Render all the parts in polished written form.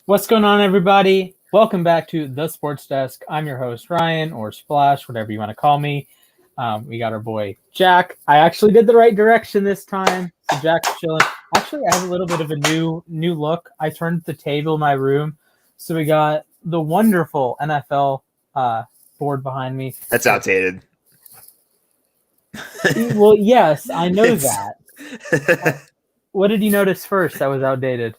What's going on, everybody? Welcome back to The Sports Desk. I'm your host, Ryan, or Splash, whatever you want to call me. We got our boy, Jack. I actually did the right direction this time. So Jack's chilling. Actually, I have a little bit of a new look. I turned the table in my room. So we got the wonderful NFL board behind me. That's outdated. Well, yes, I know that. What did you notice first that was outdated?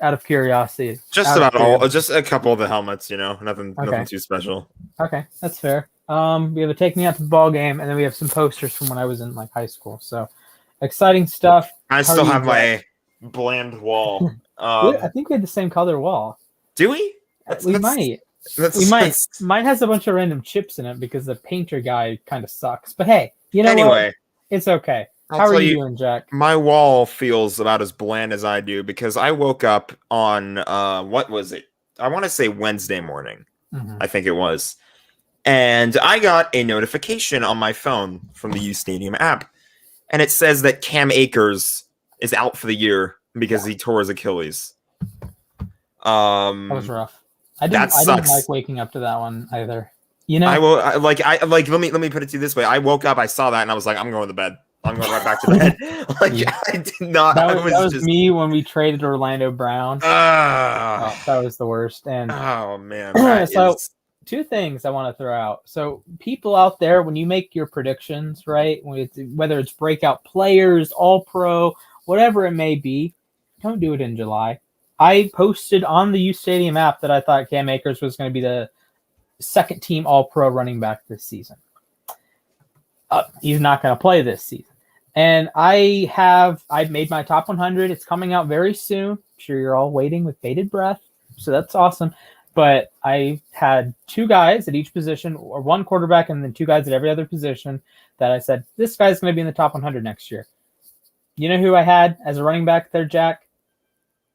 Out of curiosity. Just a couple of the helmets, nothing too special. Okay, that's fair. We have a Take Me Out to the Ball game, and then we have some posters from when I was in high school. So exciting stuff. I still have my bland wall. I think we had the same color wall. Do we? Might. Mine has a bunch of random chips in it because the painter guy kind of sucks. But hey, what? It's okay. How are you doing, Jack? My wall feels about as bland as I do because I woke up on, what was it? I want to say Wednesday morning. I think it was. And I got a notification on my phone from the U Stadium app. And it says that Cam Akers is out for the year because he tore his Achilles. That was rough. I didn't like waking up to that one either. Let me put it to you this way. I woke up, I saw that, and I was like, I'm going to bed. I'm going right back to bed. I did not. That was me when we traded Orlando Brown. That was the worst. And oh man. Two things I want to throw out. So people out there, when you make your predictions, right? Whether it's breakout players, all pro, whatever it may be, don't do it in July. I posted on the U Stadium app that I thought Cam Akers was going to be the second team all pro running back this season. He's not going to play this season. And I've made my top 100. It's coming out very soon. I'm sure you're all waiting with bated breath. So that's awesome. But I had two guys at each position, or one quarterback and then two guys at every other position that I said, this guy's going to be in the top 100 next year. You know who I had as a running back there, Jack?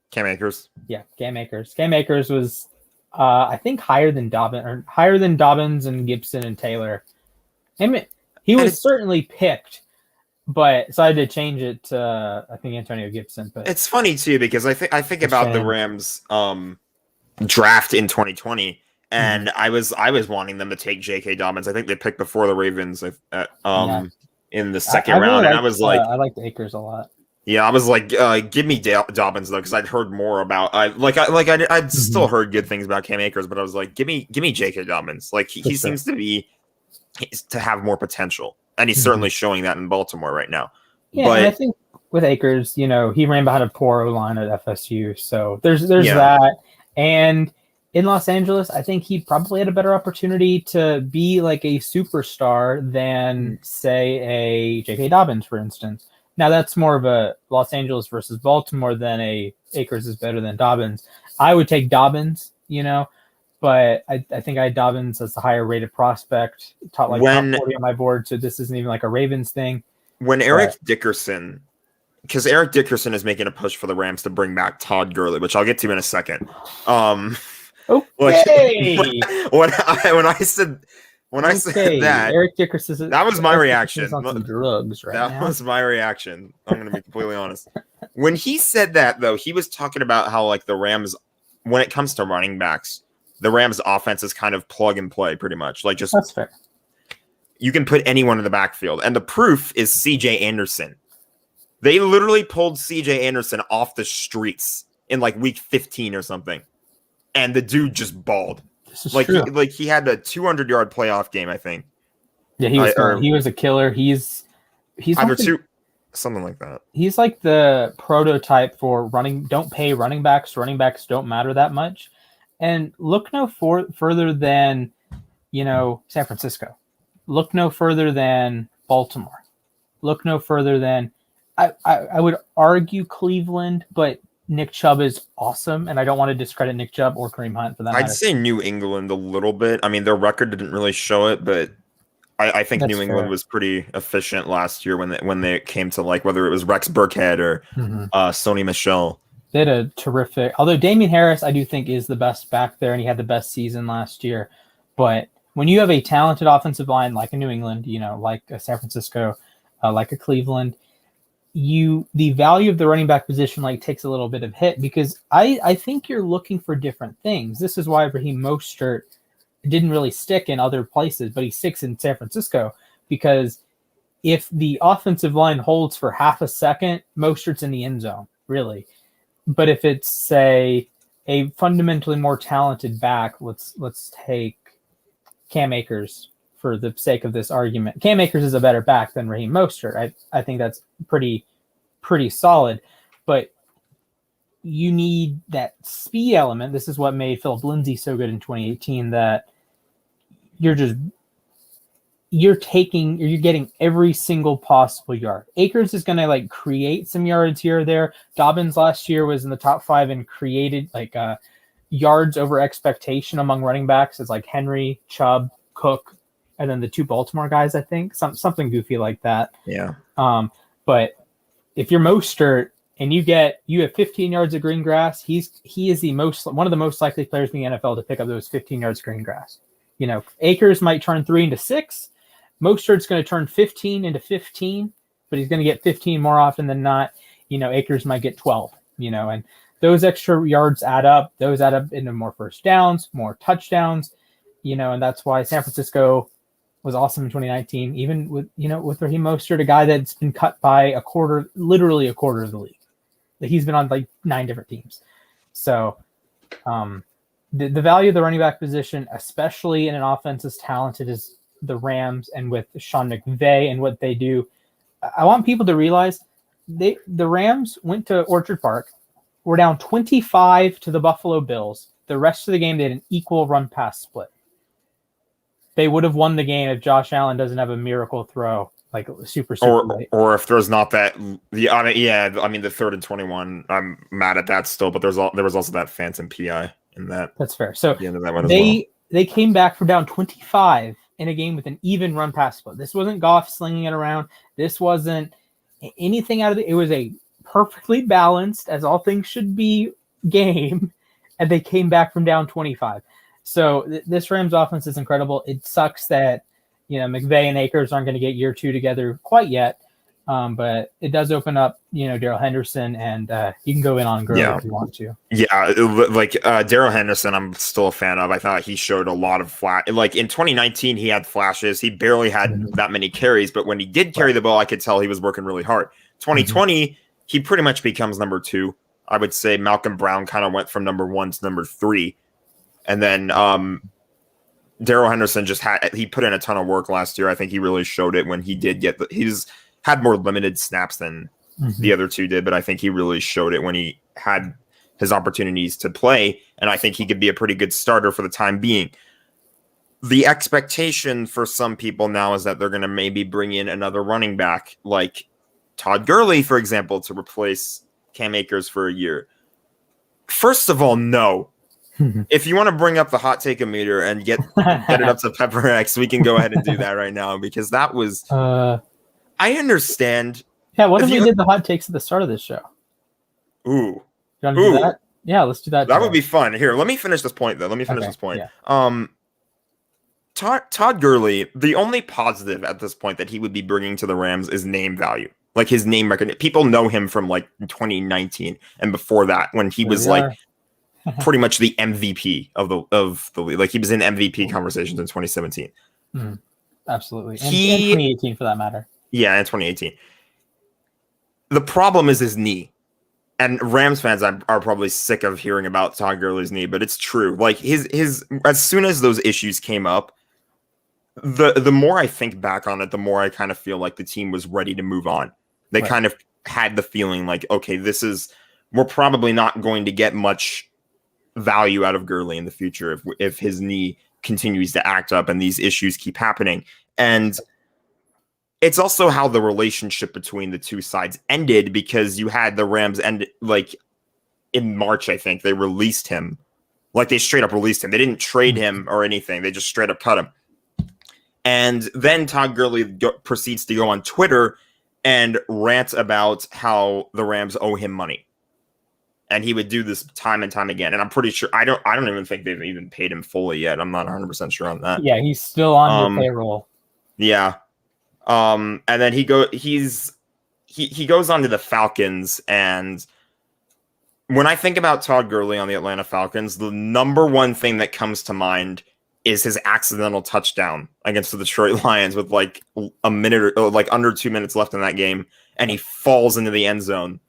Cam Akers. Yeah, Cam Akers. Cam Akers was, I think, higher than Dobbins and Gibson and Taylor. He was certainly picked, but so I had to change it to I think Antonio Gibson. But it's funny too because I think about the Rams draft in 2020, and I was wanting them to take J.K. Dobbins. I think they picked before the Ravens in the second round, and I was like, I liked Akers a lot. Yeah, I was like, give me Dobbins though, because I'd heard more about. I'd still heard good things about Cam Akers, but I was like, give me J.K. Dobbins. Like he seems to have more potential, and he's certainly showing that in Baltimore right now. Yeah, and I think with Akers, he ran behind a poor O-line at FSU, so there's that. And in Los Angeles, I think he probably had a better opportunity to be like a superstar than, say, a J.K. Dobbins, for instance. Now, that's more of a Los Angeles versus Baltimore than a Akers is better than Dobbins. I would take Dobbins, but I think I had Dobbins as the higher rated prospect, top 40 on my board, so this isn't even like a Ravens thing. When Eric Dickerson, because Eric Dickerson is making a push for the Rams to bring back Todd Gurley, which I'll get to in a second. Okay. When I said that, Eric Dickerson, that was my reaction. On some drugs right now. That was my reaction. I'm going to be completely honest. When he said that, though, he was talking about how the Rams, when it comes to running backs, the Rams' offense is kind of plug and play, pretty much. That's fair. You can put anyone in the backfield, and the proof is C.J. Anderson. They literally pulled C.J. Anderson off the streets in week 15 or something, and the dude just balled. He had a 200-yard playoff game, I think. Yeah, he was a killer. He's something like that. He's like the prototype for running. Don't pay running backs. Running backs don't matter that much. And look no further than, San Francisco. Look no further than Baltimore. Look no further than, I would argue Cleveland, but Nick Chubb is awesome, and I don't want to discredit Nick Chubb or Kareem Hunt for that matter. I'd say New England a little bit. I mean, their record didn't really show it, but I think New England was pretty efficient last year when they came to whether it was Rex Burkhead or Sony Michel. They had a terrific, although Damian Harris, I do think, is the best back there, and he had the best season last year. But when you have a talented offensive line like a New England, like a San Francisco, like a Cleveland, the value of the running back position like takes a little bit of hit, because I think you're looking for different things. This is why Raheem Mostert didn't really stick in other places, but he sticks in San Francisco, because if the offensive line holds for half a second, Mostert's in the end zone, really. But if it's, say, a fundamentally more talented back, let's take Cam Akers for the sake of this argument. Cam Akers is a better back than Raheem Mostert. I think that's pretty solid, but you need that speed element. This is what made Philip Lindsay so good in 2018, that you're getting every single possible yard. Akers is going to like create some yards here or there. Dobbins last year was in the top 5 and created like yards over expectation among running backs. It's like Henry, Chubb, Cook, and then the 2 Baltimore guys, I think, something goofy like that. Yeah. But if you're Mostert and you have 15 yards of green grass, he is one of the most likely players in the NFL to pick up those 15 yards of green grass. You know, Akers might turn 3 into 6. Mostert's going to turn 15 into 15, but he's going to get 15 more often than not. You know, Akers might get 12, you know, and those extra yards add up. Those add up into more first downs, more touchdowns, you know, and that's why San Francisco was awesome in 2019, even with Raheem Mostert, a guy that's been cut by literally a quarter of the league. He's been on like 9 different teams. So the value of the running back position, especially in an offense as talented as the Rams and with Sean McVay and what they do, I want people to realize the Rams went to Orchard Park, were down 25 to the Buffalo Bills. The rest of the game, they had an equal run-pass split. They would have won the game if Josh Allen doesn't have a miracle throw, like super late. Or if there's not that. The 3rd and 21. I'm mad at that still, but there was also that phantom PI in that. That's fair. So the end of that one they came back from down 25 in a game with an even run pass split. This wasn't Goff slinging it around. This wasn't anything out of it was a perfectly balanced, as all things should be, game, and they came back from down 25. So this Rams offense is incredible. It sucks that, you know, McVay and Akers aren't going to get year 2 together quite yet, but it does open up, you know, Darrell Henderson, and you can go in on Gurley if you want to. Yeah, like Darrell Henderson, I'm still a fan of. I thought he showed a lot of flash. Like in 2019, he had flashes. He barely had that many carries, but when he did carry the ball, I could tell he was working really hard. 2020, he pretty much becomes number 2. I would say Malcolm Brown kind of went from number 1 to number 3. And then Darrell Henderson he put in a ton of work last year. I think he really showed it when he did he's had more limited snaps than the other 2 did, but I think he really showed it when he had his opportunities to play. And I think he could be a pretty good starter for the time being. The expectation for some people now is that they're going to maybe bring in another running back like Todd Gurley, for example, to replace Cam Akers for a year. First of all, no. If you want to bring up the hot take meter and get it up to Pepper X, we can go ahead and do that right now, because that was I understand. Yeah, what if we did the hot takes at the start of this show? Ooh. You want to do that? Yeah, let's do that. That would be fun. Here, let me finish this point though. Yeah. Todd Gurley, the only positive at this point that he would be bringing to the Rams is name value. Like his name record. People know him from like 2019 and before that, when he was like pretty much the MVP of the league. Like he was in MVP conversations in 2017. Absolutely. And 2018 for that matter. Yeah, in 2018. The problem is his knee. And Rams fans are probably sick of hearing about Todd Gurley's knee, but it's true. Like his as soon as those issues came up, the more I think back on it, the more I kind of feel like the team was ready to move on. They kind of had the feeling like, okay, we're probably not going to get much value out of Gurley in the future if his knee continues to act up and these issues keep happening. And it's also how the relationship between the two sides ended, because you had the Rams end like in March, I think they released him. Like they straight up released him. They didn't trade him or anything. They just straight up cut him. And then Todd Gurley proceeds to go on Twitter and rant about how the Rams owe him money. And he would do this time and time again. And I'm pretty sure I don't even think they've even paid him fully yet. I'm not 100% sure on that. Yeah, he's still on your payroll. Yeah. And then he he goes on to the Falcons, and when I think about Todd Gurley on the Atlanta Falcons, the number one thing that comes to mind is his accidental touchdown against the Detroit Lions with like a minute or like under 2 minutes left in that game, and he falls into the end zone,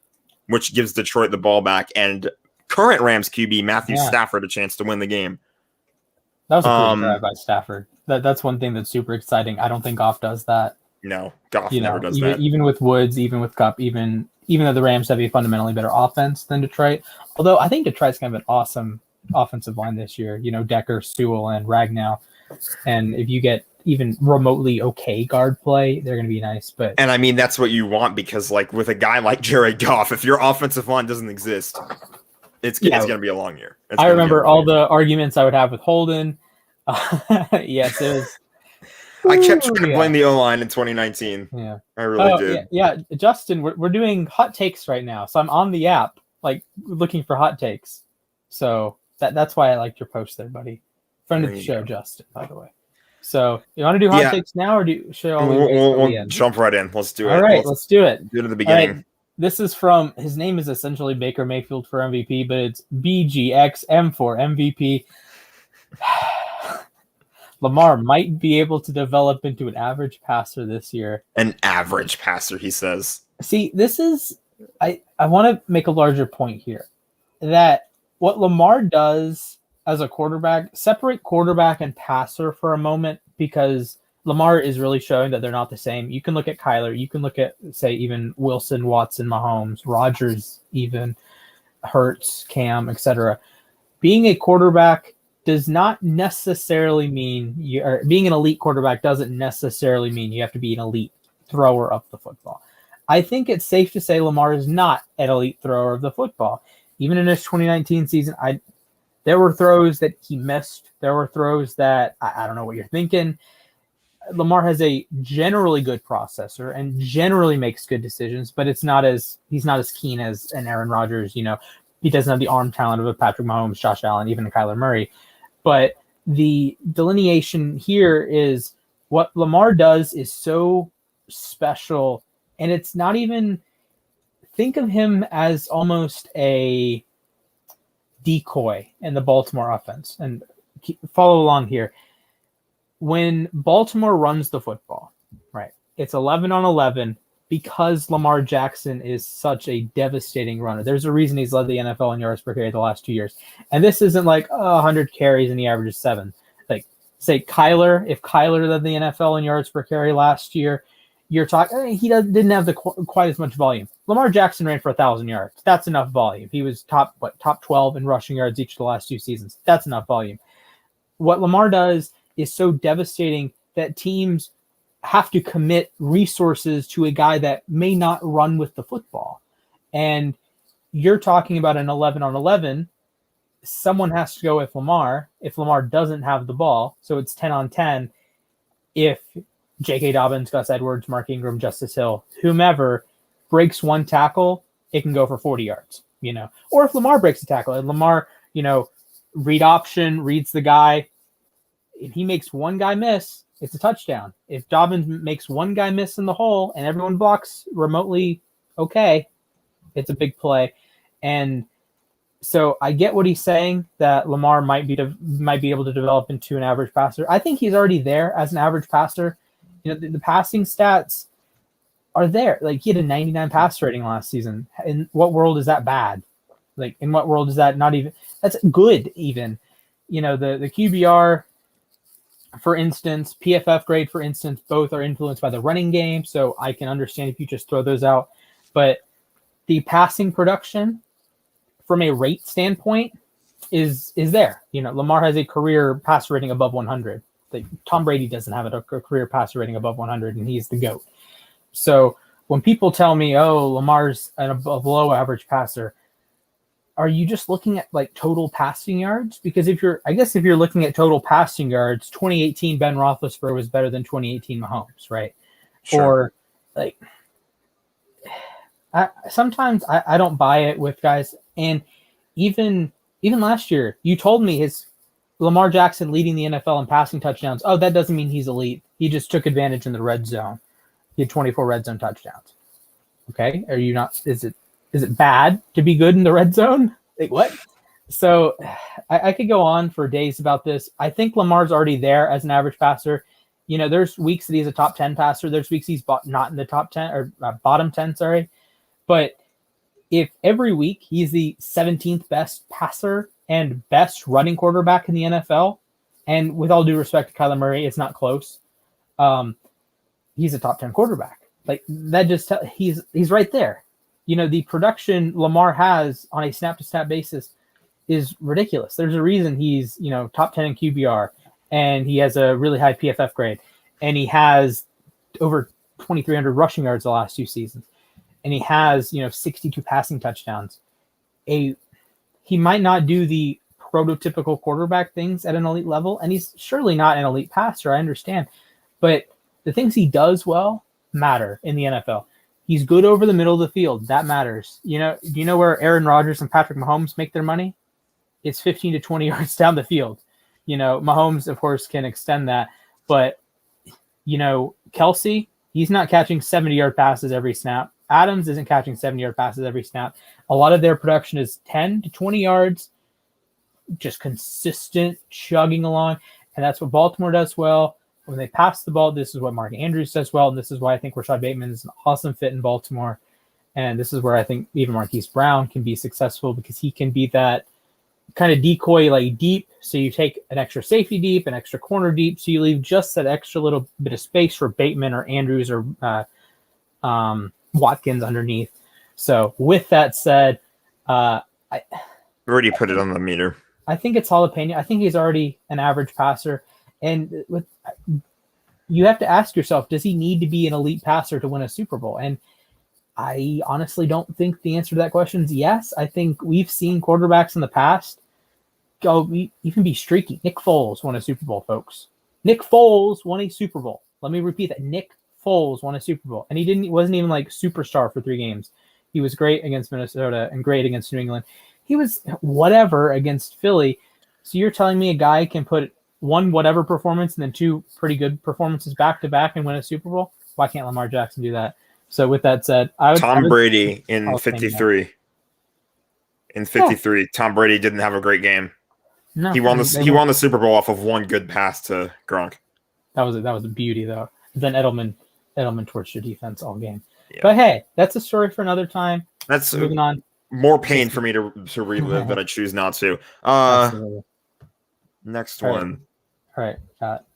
which gives Detroit the ball back and current Rams QB Matthew Stafford a chance to win the game. That was a great drive by Stafford. That's one thing that's super exciting. I don't think Goff does that. No, Goff never does that. Even with Woods, even with Kupp, even though the Rams have a fundamentally better offense than Detroit. Although I think Detroit's kind of an awesome offensive line this year. Decker, Sewell, and Ragnow. And if you get even remotely okay guard play, they're going to be nice. And I mean, that's what you want, because like with a guy like Jared Goff, if your offensive line doesn't exist, it's going to be a long year. I remember all the arguments I would have with Holden. Yes, it was. I kept trying to blame the O-line in 2019. Yeah, I really did. Yeah, Justin, we're doing hot takes right now, so I'm on the app, like looking for hot takes. So that's why I liked your post there, buddy. Friend of the show, Justin, by the way. So you want to do hot takes now, or we'll jump right in? Let's do it. All right, let's do it. Do it at the beginning. Right. This is from, his name is essentially Baker Mayfield for MVP, but it's BGXM for MVP. Lamar might be able to develop into an average passer this year. An average passer, he says. See, this is, I want to make a larger point here, that what Lamar does as a quarterback, separate quarterback and passer for a moment, because Lamar is really showing that they're not the same. You can look at Kyler, you can look at, say, even Wilson, Watson, Mahomes, Rodgers, even Hurts, Cam, etc. Being a quarterback does not necessarily mean being an elite quarterback doesn't necessarily mean you have to be an elite thrower of the football. I think it's safe to say Lamar is not an elite thrower of the football. Even in his 2019 season, there were throws that he missed. There were throws that I don't know what you're thinking. Lamar has a generally good processor and generally makes good decisions, but he's not as keen as an Aaron Rodgers. He doesn't have the arm talent of a Patrick Mahomes, Josh Allen, even a Kyler Murray. But the delineation here is what Lamar does is so special, and it's not even, think of him as almost a decoy in the Baltimore offense. And follow along here. When Baltimore runs the football, right, it's 11 on 11 because Lamar Jackson is such a devastating runner. There's a reason he's led the NFL in yards per carry the last 2 years. And this isn't like 100 carries and he averages 7. Like, say, Kyler, if Kyler led the NFL in yards per carry last year, you're talking, he didn't have quite as much volume. Lamar Jackson ran for 1,000 yards. That's enough volume. He was top 12 in rushing yards each of the last 2 seasons. That's enough volume. What Lamar does is so devastating that teams have to commit resources to a guy that may not run with the football. And you're talking about an 11 on 11. Someone has to go with Lamar if Lamar doesn't have the ball. So it's 10 on 10. If J.K. Dobbins, Gus Edwards, Mark Ingram, Justice Hill, whomever breaks one tackle, it can go for 40 yards, Or if Lamar breaks a tackle and Lamar, read option, reads the guy. If he makes one guy miss, it's a touchdown. If Dobbins makes one guy miss in the hole and everyone blocks remotely okay, it's a big play. And so I get what he's saying, that Lamar might be able to develop into an average passer. I think he's already there as an average passer. The passing stats are there. Like, he had a 99 pass rating last season. In what world is that bad? Like, in what world is that not even? That's good even. The QBR, for instance, PFF grade, for instance, both are influenced by the running game. So I can understand if you just throw those out. But the passing production from a rate standpoint is there. Lamar has a career passer rating above 100. Like, Tom Brady doesn't have a career passer rating above 100, and he's the GOAT. So when people tell me, Lamar's a below average passer, are you just looking at like total passing yards? Because if you're looking at total passing yards, 2018 Ben Roethlisberger was better than 2018 Mahomes, right? Sure. Or like, sometimes I don't buy it with guys. And even last year, you told me his Lamar Jackson leading the NFL in passing touchdowns. Oh, that doesn't mean he's elite. He just took advantage in the red zone. He had 24 red zone touchdowns. Okay, are you not? Is it bad to be good in the red zone? Like what? So I could go on for days about this. I think Lamar's already there as an average passer. There's weeks that he's a top 10 passer. There's weeks he's not in the top 10 or bottom 10, sorry. But if every week he's the 17th best passer and best running quarterback in the NFL, and with all due respect to Kyler Murray, it's not close. He's a top 10 quarterback. Like that he's right there. The production Lamar has on a snap-to-snap basis is ridiculous. There's a reason he's, top 10 in QBR, and he has a really high PFF grade, and he has over 2,300 rushing yards the last 2 seasons, and he has, 62 passing touchdowns. He might not do the prototypical quarterback things at an elite level, and he's surely not an elite passer, I understand, but the things he does well matter in the NFL. He's good over the middle of the field. That matters. Do you know where Aaron Rodgers and Patrick Mahomes make their money? It's 15 to 20 yards down the field. Mahomes, of course, can extend that. But, Kelsey, he's not catching 70-yard passes every snap. Adams isn't catching 70-yard passes every snap. A lot of their production is 10 to 20 yards, just consistent chugging along. And that's what Baltimore does well. When they pass the ball, this is what Mark Andrews does well, and this is why I think Rashod Bateman is an awesome fit in Baltimore. And this is where I think even Marquise Brown can be successful, because he can be that kind of decoy like deep. So you take an extra safety deep, an extra corner deep, so you leave just that extra little bit of space for Bateman or Andrews or Watkins underneath. So with that said, I already put it on the meter. I think it's jalapeno. I think he's already an average passer. And you have to ask yourself, does he need to be an elite passer to win a Super Bowl? And I honestly don't think the answer to that question is yes. I think we've seen quarterbacks in the past go, you can be streaky. Nick Foles won a Super Bowl, folks. Nick Foles won a Super Bowl. Let me repeat that. Nick Foles won a Super Bowl. And he wasn't even like superstar for 3 games. He was great against Minnesota and great against New England. He was whatever against Philly. So you're telling me a guy can put 1 whatever performance and then 2 pretty good performances back to back and win a Super Bowl? Why can't Lamar Jackson do that? So with that said, Tom Brady in 53. In 53, Tom Brady didn't have a great game. No, he won the Super Bowl off of 1 good pass to Gronk. That was a beauty though. Then Edelman torched your defense all game. Yeah. But hey, that's a story for another time. That's moving on. More pain for me to relive, but I choose not to. Next one. All right.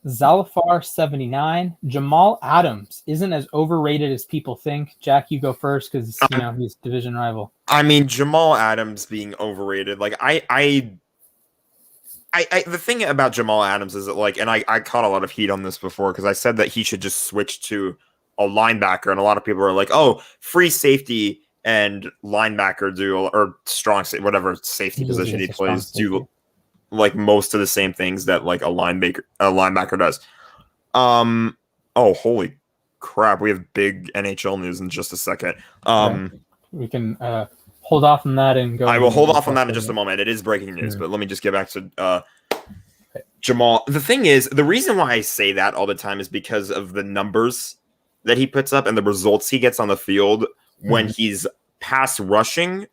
Zalafar 79. Jamal Adams isn't as overrated as people think. Jack, you go first because he's division rival. I mean, Jamal Adams being overrated. Like I the thing about Jamal Adams is that and I caught a lot of heat on this before because I said that he should just switch to a linebacker, and a lot of people are like, "Oh, free safety and linebacker do or strong whatever safety position he plays do." Like most of the same things that like a linebacker does. Oh, holy crap. We have big NHL news in just a second. We can hold off on that and go. I will hold off on that in just a moment. It is breaking news, but let me just get back to Jamal. The thing is, the reason why I say that all the time is because of the numbers that he puts up and the results he gets on the field when he's pass rushing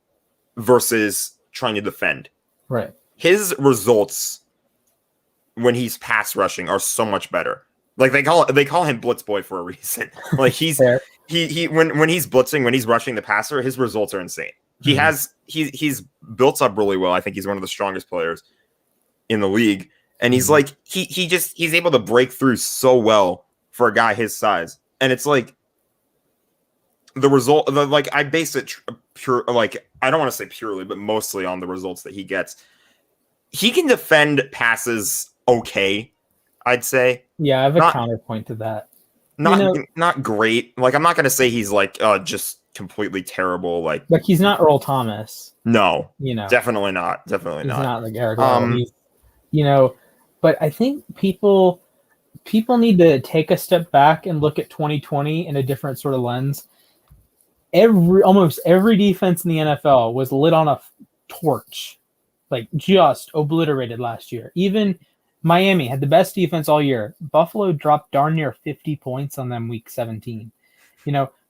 versus trying to defend. Right. His results when he's pass rushing are so much better. Like they call him Blitz Boy for a reason. Like he's when he's blitzing, when he's rushing the passer, his results are insane. He's built up really well. I think he's one of the strongest players in the league. And he's like he's able to break through so well for a guy his size. And it's like the result I base it pure I don't want to say purely, but mostly on the results that he gets. He can defend passes okay, I'd say. Yeah, I have a counterpoint to that. Not great. Like I'm not gonna say he's just completely terrible. Like he's not Earl Thomas. No, definitely not. He's not like Eric. But I think people need to take a step back and look at 2020 in a different sort of lens. Almost every defense in the NFL was lit on a torch. Like just obliterated last year. Even Miami had the best defense all year. Buffalo dropped darn near 50 points on them week 17.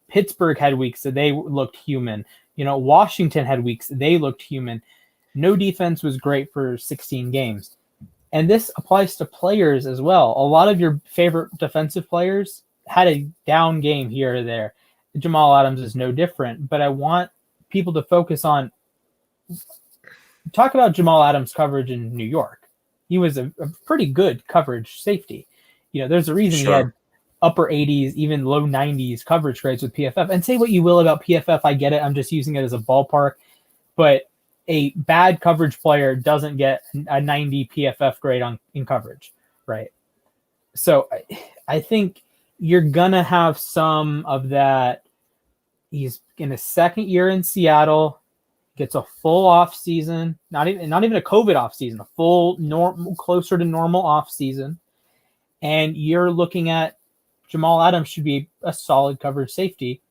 Pittsburgh had weeks that they looked human. Washington had weeks they looked human. No defense was great for 16 games. And this applies to players as well. A lot of your favorite defensive players had a down game here or there. Jamal Adams is no different, but I want people to focus on talk about Jamal Adams' coverage in New York. He was a pretty good coverage safety. There's a reason he had upper 80s, even low 90s coverage grades with PFF. And say what you will about PFF, I get it. I'm just using it as a ballpark. But a bad coverage player doesn't get a 90 PFF grade in coverage, right? So I think you're going to have some of that. He's in his second year in Seattle, gets a full off season, not even a COVID off season, a full closer to normal off season. And you're looking at Jamal Adams should be a solid coverage safety,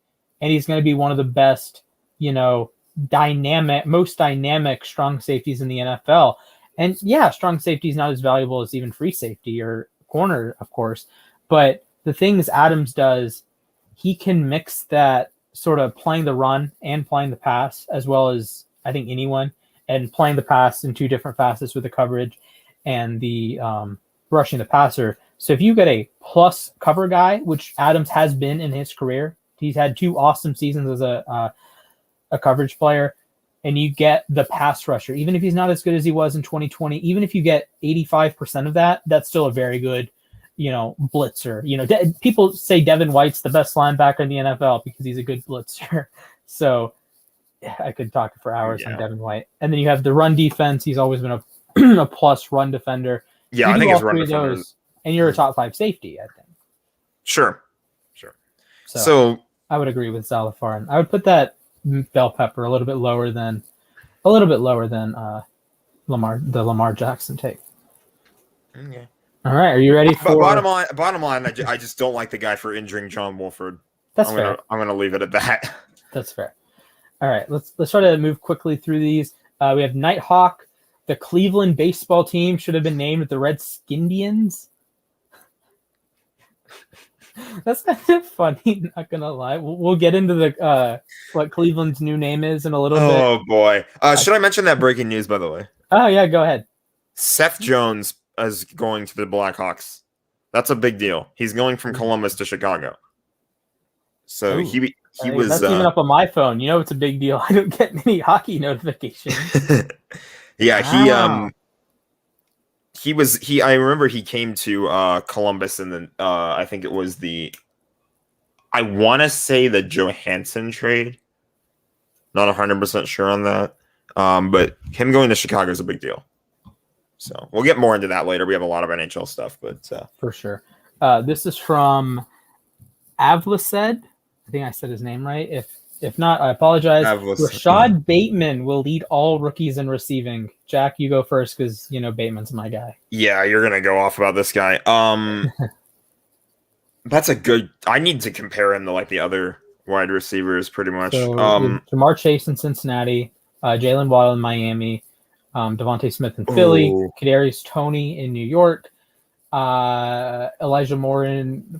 and he's going to be one of the best, most dynamic strong safeties in the NFL. And yeah, strong safety is not as valuable as even free safety or corner, of course. But the things Adams does, he can mix that sort of playing the run and playing the pass, as well as I think anyone, and playing the pass in two different facets with the coverage and the rushing the passer. So if you get a plus cover guy, which Adams has been in his career, he's had 2 awesome seasons as a coverage player, and you get the pass rusher, even if he's not as good as he was in 2020, even if you get 85% of that, that's still a very good, blitzer. People say Devin White's the best linebacker in the NFL because he's a good blitzer. So I could talk for hours on Devin White. And then you have the run defense. He's always been a plus run defender. Yeah, I think his run defender. And you're a top 5 safety, I think. Sure. So I would agree with Salafar, and I would put that bell pepper a little bit lower than Lamar, the Lamar Jackson take. Okay. All right, are you ready for bottom line? I just don't like the guy for injuring John Wolford. That's fair. I'm gonna leave it at that. That's fair. All right, let's try to move quickly through these. We have Nighthawk. The Cleveland baseball team should have been named the Redskindians. That's kind of funny, not gonna lie. We'll get into the what Cleveland's new name is in a little bit. Oh boy. Should I mention that breaking news, by the way? Oh yeah, go ahead. Seth Jones is going to the Blackhawks. That's a big deal. He's going from Columbus to Chicago. So he was that's even up on my phone. It's a big deal. I don't get many hockey notifications. Yeah, I remember he came to Columbus, and then I think it was I want to say the Johansson trade. Not 100% sure on that. But him going to Chicago is a big deal. So we'll get more into that later. We have a lot of NHL stuff, but for sure. This is from Avlased. I think I said his name right. If not, I apologize. Rashod Bateman will lead all rookies in receiving. Jack, you go first because Bateman's my guy. Yeah, you're gonna go off about this guy. That's a good. I need to compare him to the other wide receivers, pretty much. So, Jamar Chase in Cincinnati, Jalen Waddle in Miami, Devontae Smith in Philly, Kadarius Toney in New York, Elijah Moore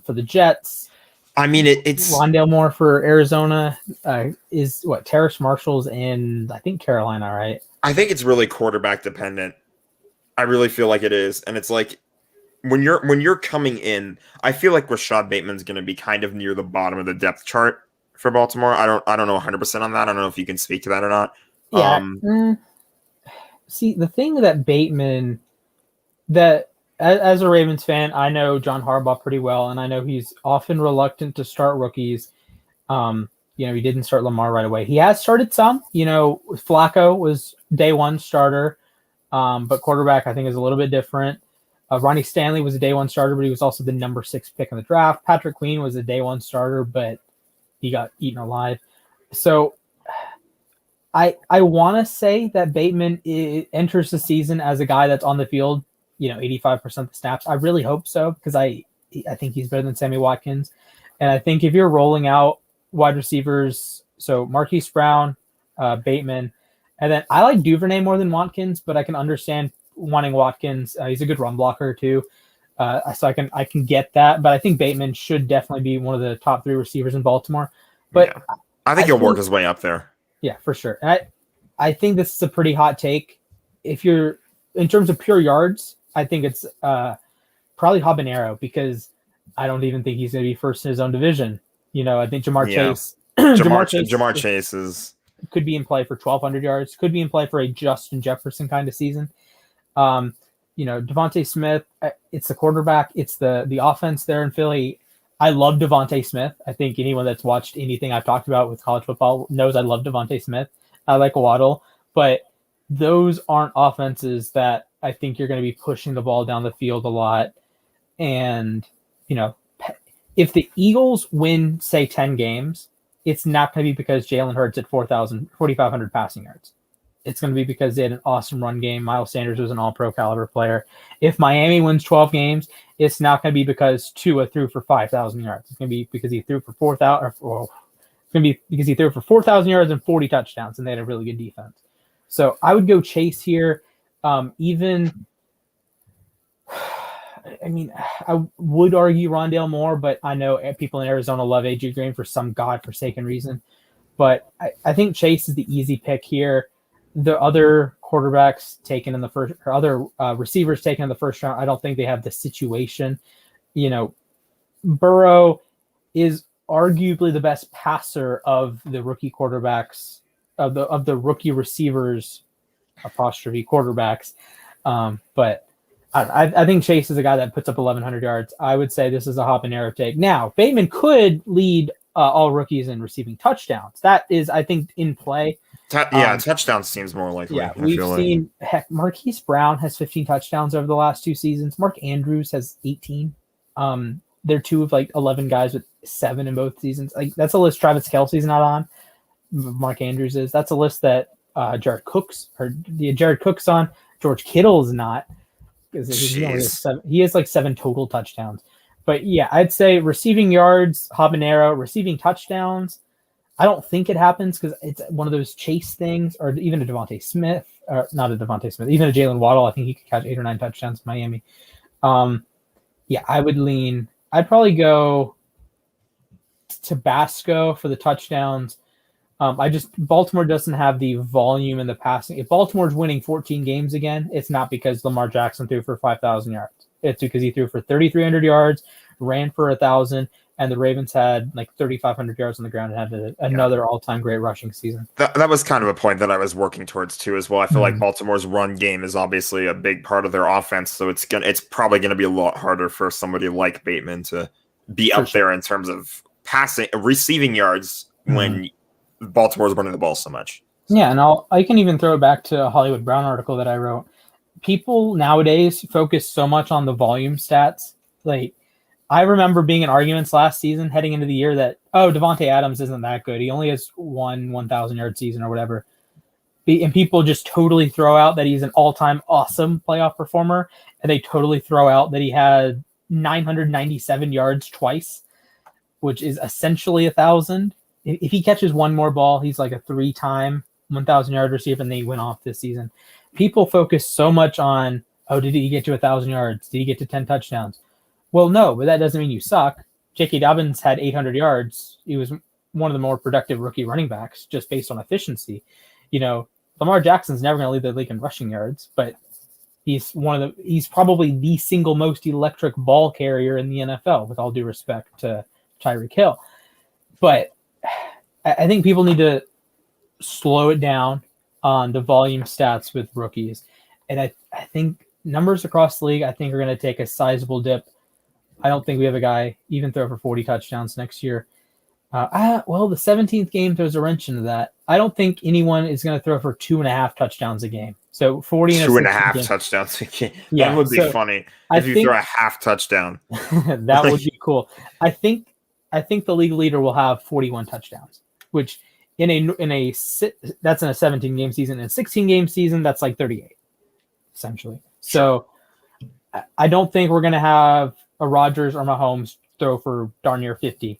for the Jets. I mean, it's Rondale Moore for Arizona. Is what Terrace Marshall's in? I think Carolina, right? I think it's really quarterback dependent. I really feel like it is, and it's like when you're coming in, I feel like Rashod Bateman's going to be kind of near the bottom of the depth chart for Baltimore. I don't know 100% on that. I don't know if you can speak to that or not. Yeah. See, the thing that Bateman that. As a Ravens fan, I know John Harbaugh pretty well, and I know he's often reluctant to start rookies. He didn't start Lamar right away. He has started some. Flacco was day 1 starter, but quarterback I think is a little bit different. Ronnie Stanley was a day 1 starter, but he was also the number 6 pick in the draft. Patrick Queen was a day 1 starter, but he got eaten alive. So I want to say that Bateman enters the season as a guy that's on the field 85% of the snaps. I really hope so because I think he's better than Sammy Watkins. And I think if you're rolling out wide receivers, so Marquise Brown, Bateman, and then I like Duvernay more than Watkins, but I can understand wanting Watkins. He's a good run blocker too. So I can get that, but I think Bateman should definitely be one of the top 3 receivers in Baltimore. But yeah. I think he'll work his way up there. Yeah, for sure. And I think this is a pretty hot take. If you're in terms of pure yards, I think it's probably Habanero, because I don't even think he's going to be first in his own division. I think Jamar Chase. Jamar Chase could be in play for 1,200 yards. Could be in play for a Justin Jefferson kind of season. Devontae Smith. It's the quarterback. It's the offense there in Philly. I love Devontae Smith. I think anyone that's watched anything I've talked about with college football knows I love Devontae Smith. I like Waddle, but those aren't offenses that I think you're going to be pushing the ball down the field a lot. And, if the Eagles win, say, 10 games, it's not going to be because Jalen Hurts at 4,500 passing yards. It's going to be because they had an awesome run game. Miles Sanders was an all-pro caliber player. If Miami wins 12 games, it's not going to be because Tua threw for 5,000 yards. It's going to be because he threw for 4,000. It's going to be because he threw for 4,000 yards and 40 touchdowns, and they had a really good defense. So I would go Chase here. I would argue Rondale Moore, but I know people in Arizona love AJ Green for some godforsaken reason. But I think Chase is the easy pick here. The other quarterbacks taken in the first, or other receivers taken in the first round, I don't think they have the situation. Burrow is arguably the best passer of the rookie quarterbacks, of the rookie receivers, apostrophe quarterbacks. But I think Chase is a guy that puts up 1,100 yards. I would say this is a Habanero take. Now, Bateman could lead all rookies in receiving touchdowns. That is, I think, in play. Touchdown seems more likely. Yeah, we've seen, Marquise Brown has 15 touchdowns over the last 2 seasons. Mark Andrews has 18. They're 2 of 11 guys with 7 in both seasons. That's a list Travis Kelce's not on. Mark Andrews is. That's a list that Jared Cook's on. George Kittle is not, because he has 7 total touchdowns. But yeah, I'd say receiving yards, Habanero. Receiving touchdowns, I don't think it happens because it's one of those Chase things, or even a Devontae Smith, or not a Devontae Smith, even a Jalen Waddle. I think he could catch 8 or 9 touchdowns in Miami. I'd probably go Tabasco for the touchdowns. Baltimore doesn't have the volume in the passing. If Baltimore's winning 14 games again, it's not because Lamar Jackson threw for 5,000 yards. It's because he threw for 3,300 yards, ran for 1,000, and the Ravens had 3,500 yards on the ground and had another all-time great rushing season. That was kind of a point that I was working towards too as well. I feel like Baltimore's run game is obviously a big part of their offense, so it's probably gonna be a lot harder for somebody like Bateman to be up there in terms of receiving yards when Baltimore's running the ball so much. Yeah, and I can even throw it back to a Hollywood Brown article that I wrote. People nowadays focus so much on the volume stats. I remember being in arguments last season heading into the year that, Devontae Adams isn't that good. He only has 1,000-yard season or whatever. And people just totally throw out that he's an all-time awesome playoff performer, and they totally throw out that he had 997 yards twice, which is essentially 1,000. If he catches one more ball, he's like a 3-time 1,000-yard receiver, and they went off this season. People focus so much on, did he get to 1,000 yards? Did he get to 10 touchdowns? Well, no, but that doesn't mean you suck. J.K. Dobbins had 800 yards. He was one of the more productive rookie running backs just based on efficiency. Lamar Jackson's never going to lead the league in rushing yards, but he's probably the single most electric ball carrier in the NFL, with all due respect to Tyreek Hill. But I think people need to slow it down on the volume stats with rookies. And I think numbers across the league, are going to take a sizable dip. I don't think we have a guy even throw for 40 touchdowns next year. The 17th game throws a wrench into that. I don't think anyone is going to throw for 2.5 touchdowns a game. So 40 and 2.5 touchdowns a game. Yeah, that would be funny if you throw a half touchdown. That would be cool. I think the league leader will have 41 touchdowns, which that's in a 17-game season. In a 16-game season, that's 38, essentially. So I don't think we're going to have a Rodgers or Mahomes throw for darn near 50.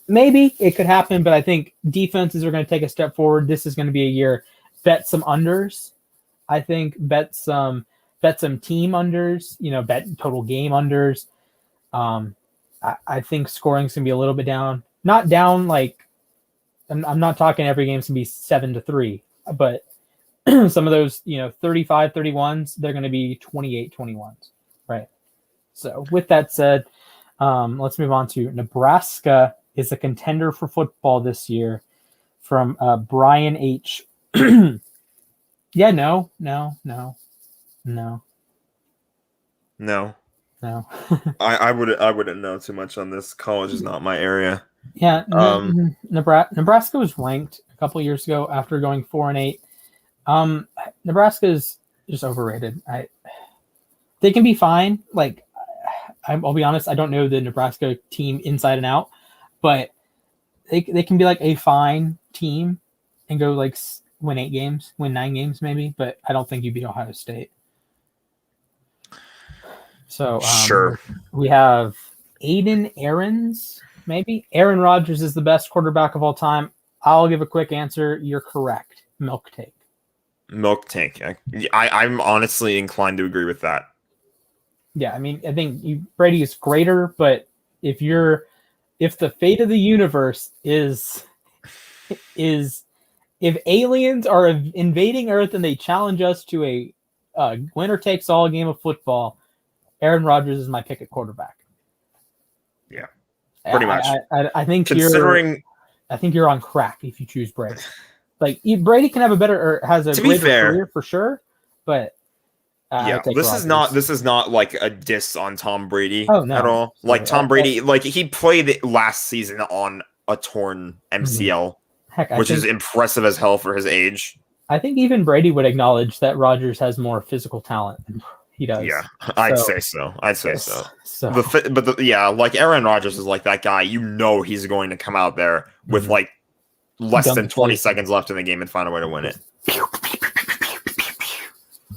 Maybe it could happen, but I think defenses are going to take a step forward. This is going to be a year. Bet some unders. I think bet some team unders. Bet total game unders. I think scoring's going to be a little bit down. not down like I'm not talking every game's gonna be 7-3, but some of those 35-31s, they're gonna be 28-21s, right? So with that said, let's move on to Nebraska is a contender for football this year from Brian H. Yeah, no. I wouldn't know too much on this. College is not my area. Yeah, Nebraska was ranked a couple years ago after going 4-8. Nebraska is just overrated. They can be fine. Like, I'll be honest, I don't know the Nebraska team inside and out, but they can be like a fine team and go like win 8 games, win 9 games maybe, but I don't think you beat Ohio State. So sure, we have Aiden Aarons. Maybe Aaron Rodgers is the best quarterback of all time. I'll give a quick answer. You're correct. Milk take. I'm honestly inclined to agree with that. Yeah, I mean, I think Brady is greater, but if the fate of the universe is if aliens are invading Earth and they challenge us to a winner takes all game of football, Aaron Rodgers is my pick at quarterback. Yeah, pretty much. I think I think you're on crack if you choose Brady. Like Brady can have a better or has a greater career for sure, but this is not like a diss on Tom Brady at all. Like Sorry, Tom Brady, like he played last season on a torn MCL, which is impressive as hell for his age. I think even Brady would acknowledge that Rodgers has more physical talent than he does. Yeah, I'd say so. Like Aaron Rodgers is like that guy. He's going to come out there with like less than 20 seconds left in the game and find a way to win it.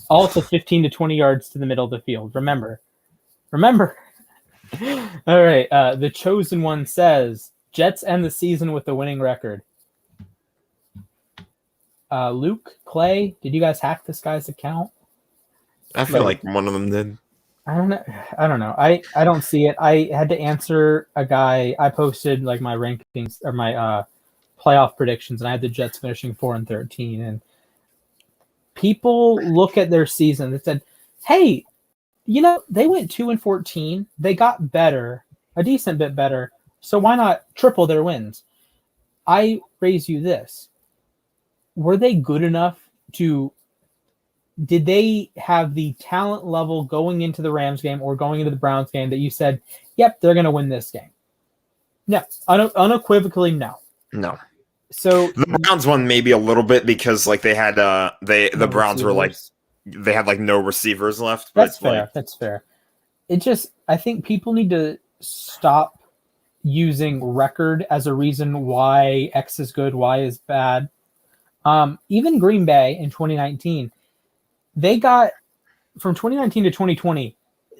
All to 15 to 20 yards to the middle of the field. Remember. All right. The chosen one says Jets end the season with a winning record. Luke, Clay, did you guys hack this guy's account? I feel like one of them did. I don't know. I don't see it. I had to answer a guy. I posted like my rankings or my playoff predictions, and I had the Jets finishing 4-13. And people look at their season and said, "Hey, they went 2-14. They got better, a decent bit better. So why not triple their wins?" I raise you this: were they good enough to? Did they have the talent level going into the Rams game or going into the Browns game that you said, "Yep, they're going to win this game"? No, unequivocally, no. No. So the Browns won maybe a little bit because like they had the Browns were like they had like no receivers left. That's fair. That's fair. I think people need to stop using record as a reason why X is good, Y is bad. Even Green Bay in 2019. They got from 2019 to 2020,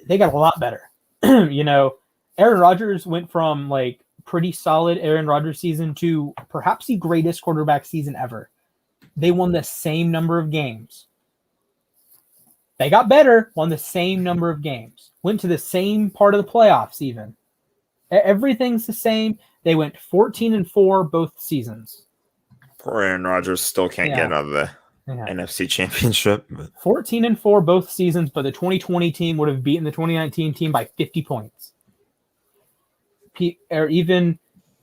they got a lot better. Aaron Rodgers went from like pretty solid Aaron Rodgers season to perhaps the greatest quarterback season ever. They won the same number of games. They got better, won the same number of games, went to the same part of the playoffs even. Everything's the same. They went 14-4 both seasons. Poor Aaron Rodgers still can't get out of the NFC Championship. 14-4 both seasons, but the 2020 team would have beaten the 2019 team by 50 points. Or even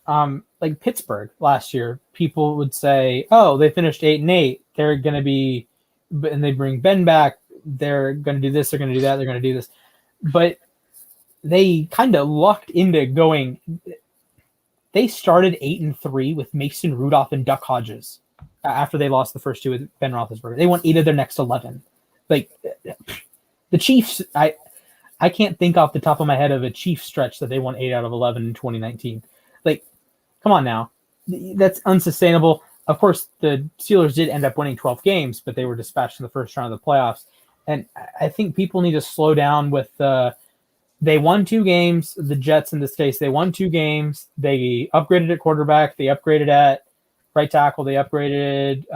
like Pittsburgh last year, people would say, "Oh, they finished 8-8. They're going to be," and they bring Ben back. They're going to do this. They're going to do that. They're going to do this. But they kind of lucked into going. They started 8-3 with Mason Rudolph and Duck Hodges. After they lost the first 2 with Ben Roethlisberger, they won 8 of their next 11. Like the Chiefs, I can't think off the top of my head of a Chiefs stretch that they won 8 out of 11 in 2019. Like, come on now, that's unsustainable. Of course, the Steelers did end up winning 12 games, but they were dispatched in the first round of the playoffs. And I think people need to slow down with they won 2 games. The Jets, in this case, they won 2 games. They upgraded at quarterback. They upgraded at right tackle. They upgraded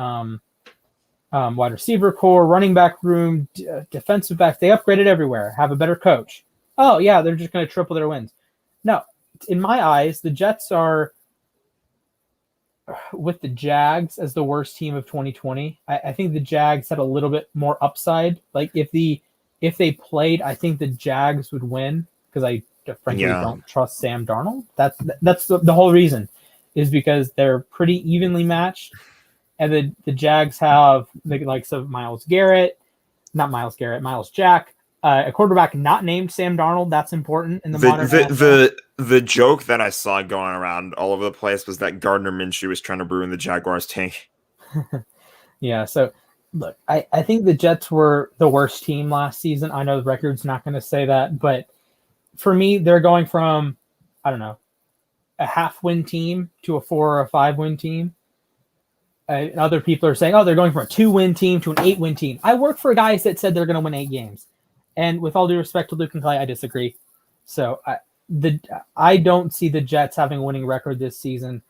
wide receiver core, running back room, defensive back. They upgraded everywhere. Have a better coach. Oh, yeah, they're just going to triple their wins. No, in my eyes, the Jets are with the Jags as the worst team of 2020. I think the Jags had a little bit more upside. Like if they played, I think the Jags would win because I frankly don't trust Sam Darnold. That's the whole reason, is because they're pretty evenly matched, and the Jags have the likes of Miles Jack. A quarterback not named Sam Darnold. That's important in the modern NFL. The joke that I saw going around all over the place was that Gardner Minshew was trying to ruin the Jaguars' tank. Yeah, so look, I think the Jets were the worst team last season. I know the record's not going to say that, but for me, they're going from, I don't know, a half-win team to a 4 or a 5-win team. Other people are saying, oh, they're going from a 2-win team to an 8-win team. I work for guys that said they're going to win 8 games. And with all due respect to Luke and Clay, I disagree. So I don't see the Jets having a winning record this season.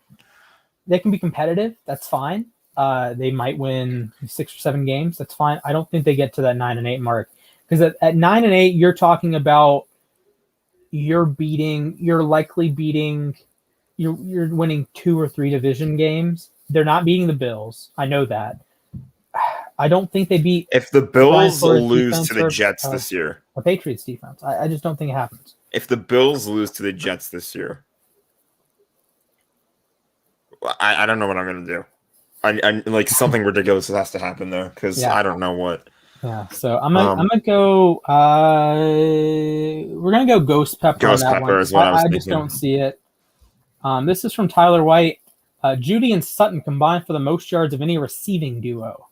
They can be competitive. That's fine. They might win 6 or 7 games. That's fine. I don't think they get to that 9-8 mark, because at 9-8, you're talking about you're winning 2 or 3 division games. They're not beating the Bills. I know that. I don't think they beat. If the Bills lose to the Jets this year, a Patriots defense, I just don't think it happens. If the Bills lose to the Jets this year, I don't know what I'm going to do. I like something ridiculous has to happen there, because I don't know what. Yeah, so I'm gonna go. We're gonna go Ghost Pepper. Ghost on that Pepper one. Is what I was thinking. Just don't see it. This is from Tyler White. Jeudy and Sutton combined for the most yards of any receiving duo.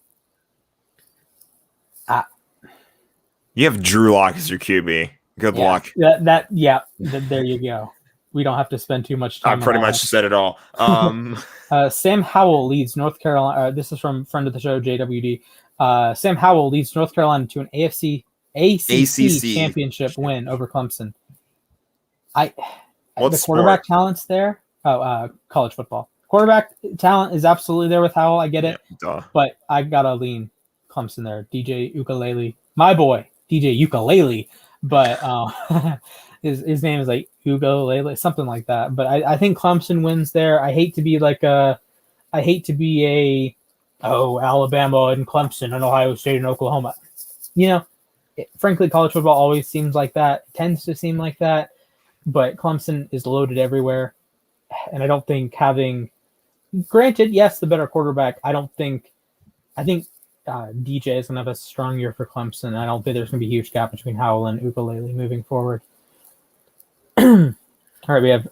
You have Drew Lock as your QB. Good luck. There you go. We don't have to spend too much time. I pretty much said it all. Sam Howell leads North Carolina. This is from friend of the show, JWD. Sam Howell leads North Carolina to an ACC championship win over Clemson. The quarterback talent's there. College football. Quarterback talent is absolutely there with Howell. I get it. But I gotta lean Clemson there. DJ Ukulele. My boy, DJ Ukulele. But his name is like Ukulele, something like that. But I think Clemson wins there. I hate to be Alabama and Clemson and Ohio State and Oklahoma. Frankly, college football always seems like that. It tends to seem like that. But Clemson is loaded everywhere. And I don't think granted, yes, the better quarterback. I think DJ is going to have a strong year for Clemson. I don't think there's going to be a huge gap between Howell and Ukulele moving forward. All right, we have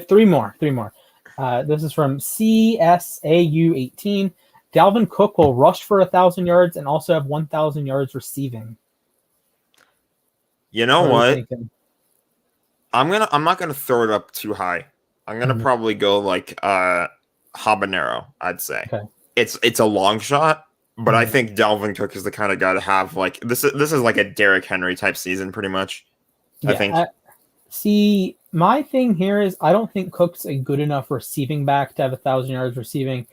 3 more. This is from CSAU18. Dalvin Cook will rush for 1,000 yards and also have 1,000 yards receiving. You know what? I'm not gonna throw it up too high. I'm gonna probably go like habanero, I'd say. Okay. It's a long shot, but I think Dalvin Cook is the kind of guy to have like this is like a Derrick Henry type season, pretty much. I think. See, my thing here is I don't think Cook's a good enough receiving back to have 1,000 yards receiving.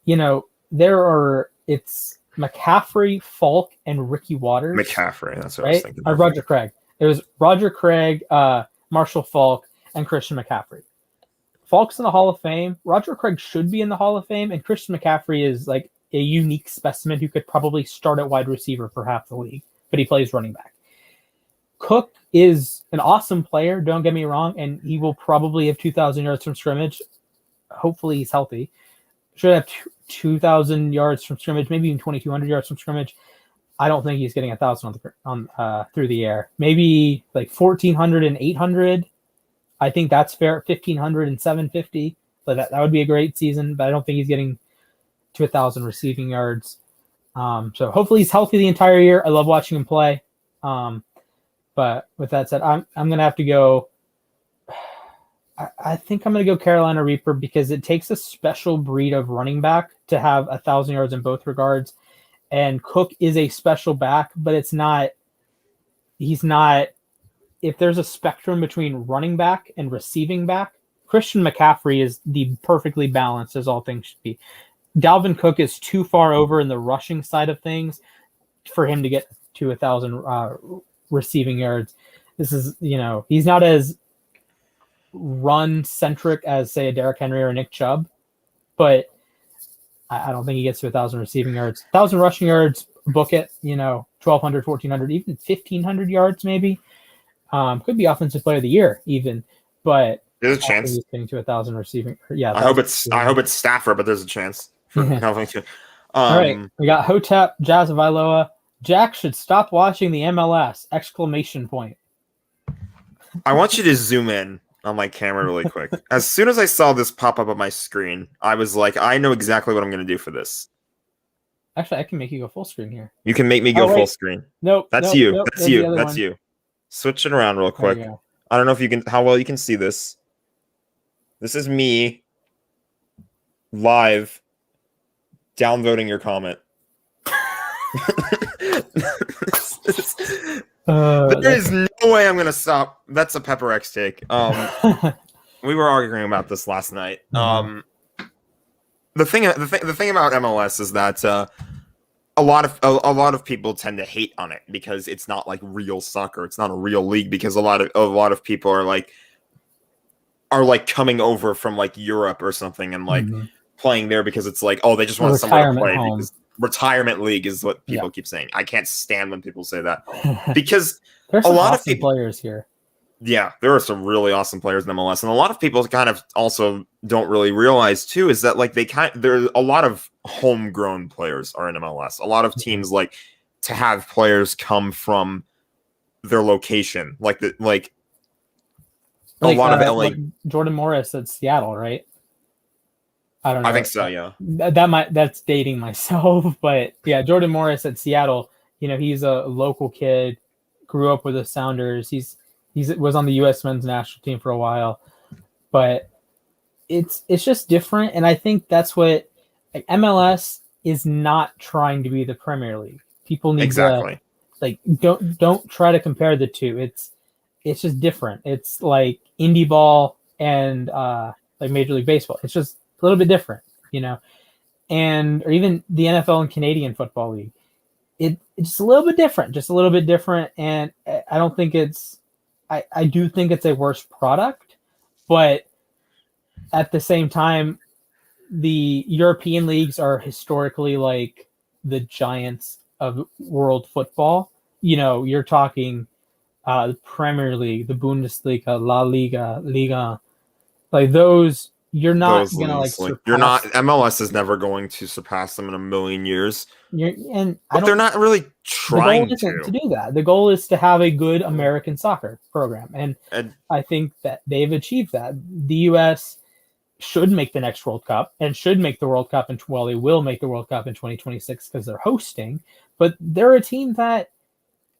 It's McCaffrey, Falk, and Ricky Waters. McCaffrey, that's what I was thinking. Roger Craig. It was Roger Craig, Marshall Falk, and Christian McCaffrey. Falk's in the Hall of Fame. Roger Craig should be in the Hall of Fame, and Christian McCaffrey is like a unique specimen who could probably start at wide receiver for half the league, but he plays running back. Cook is an awesome player, don't get me wrong, and he will probably have 2,000 yards from scrimmage. Hopefully he's healthy. Should have 2,000 yards from scrimmage, maybe even 2,200 yards from scrimmage. I don't think he's getting 1,000 through the air. Maybe like 1,400 and 800. I think that's fair. 1,500 and 750. But that would be a great season. But I don't think he's getting to 1,000 receiving yards. So hopefully he's healthy the entire year. I love watching him play. But with that said, I'm going to have to go. I think I'm going to go Carolina Reaper because it takes a special breed of running back to have 1,000 yards in both regards. And Cook is a special back, but he's not. If there's a spectrum between running back and receiving back, Christian McCaffrey is the perfectly balanced as all things should be. Dalvin Cook is too far over in the rushing side of things for him to get to 1,000 receiving yards. This is, he's not as run-centric as, say, a Derrick Henry or a Nick Chubb, but I don't think he gets to 1,000 receiving yards. 1,000 rushing yards, book it, 1,200, 1,400, even 1,500 yards maybe. Could be offensive player of the year even, but there's a chance he's getting to 1,000 receiving. Yeah, I hope it's Stafford, but there's a chance for Calvin too. All right, we got Hotep, Jazz of Iloa. Jack should stop watching the MLS! ! I want you to zoom in on my camera really quick. As soon as I saw this pop up on my screen, I was like, I know exactly what I'm going to do for this. Actually, I can make you go full screen here. You can make me go full screen. Nope. That's nope, you. Nope, that's you. That's you. Switch it around real quick. I don't know if you can, how well you can see this. This is me live downvoting your comment. There is no way I'm gonna stop. That's a Pepper X take. We were arguing about this last night. The thing about MLS is that a lot of people tend to hate on it because it's not like real soccer. It's not a real league because a lot of people are like coming over from like Europe or something and like playing there because it's like, oh, they just want somewhere to play because retirement league is what people keep saying. I can't stand when people say that because there's a lot of players here. Yeah, there are some really awesome players in MLS, and a lot of people kind of also don't really realize too is that like there's a lot of homegrown players are in MLS. A lot of teams like to have players come from their location, like a lot of LA. Like Jordan Morris at Seattle, right? I don't know. I think so, yeah. That's dating myself, but yeah, Jordan Morris at Seattle. He's a local kid, grew up with the Sounders. He was on the U.S. men's national team for a while, but it's just different, and I think that's what MLS is not trying to be the Premier League. People need to don't try to compare the two. It's just different. It's like indie ball and like Major League Baseball. It's just a little bit different, and or even the NFL and Canadian Football League. It's a little bit different, and I don't think it's. I do think it's a worse product, but at the same time, the European leagues are historically like the giants of world football. You're talking the Premier League, the Bundesliga, La Liga, Liga, like those. You're not going to surpass. You're not. MLS is never going to surpass them in a million years. But they're not really trying to do that. The goal is to have a good American soccer program, and I think that they've achieved that. The U.S. should make the next World Cup and should make the World Cup, they will make the World Cup in 2026 because they're hosting. But they're a team that,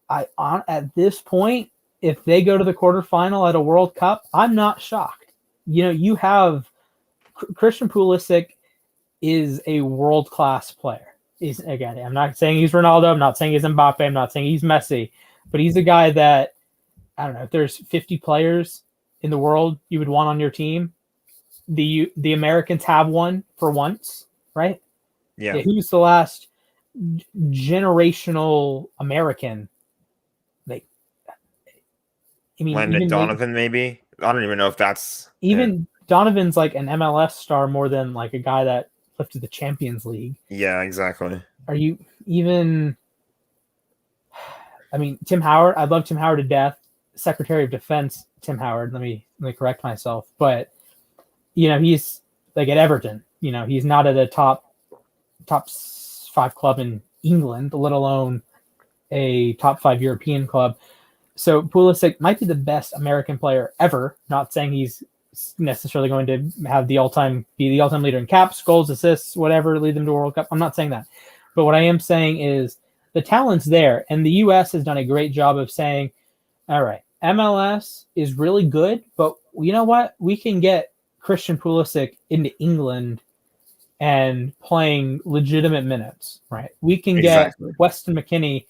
at this point, if they go to the quarterfinal at a World Cup, I'm not shocked. You have. Christian Pulisic is a world-class player. Again, I'm not saying he's Ronaldo. I'm not saying he's Mbappe. I'm not saying he's Messi. But he's a guy that, I don't know, if there's 50 players in the world you would want on your team, the Americans have one for once, right? Yeah. Who's the last generational American? Landon Donovan, maybe? I don't even know if that's... Even... Donovan's like an MLS star more than like a guy that lifted the Champions League. Yeah, exactly. Are you even? Tim Howard. I love Tim Howard to death. Secretary of Defense Tim Howard. Let me correct myself. But he's like at Everton. He's not at a top 5 club in England, let alone a top 5 European club. So Pulisic might be the best American player ever. Not saying he's necessarily going to have be the all-time leader in caps, goals, assists, whatever, lead them to a World Cup. I'm not saying that. But what I am saying is the talent's there, and the U.S. has done a great job of saying, all right, MLS is really good, but you know what? We can get Christian Pulisic into England and playing legitimate minutes, right? We can get Weston McKennie.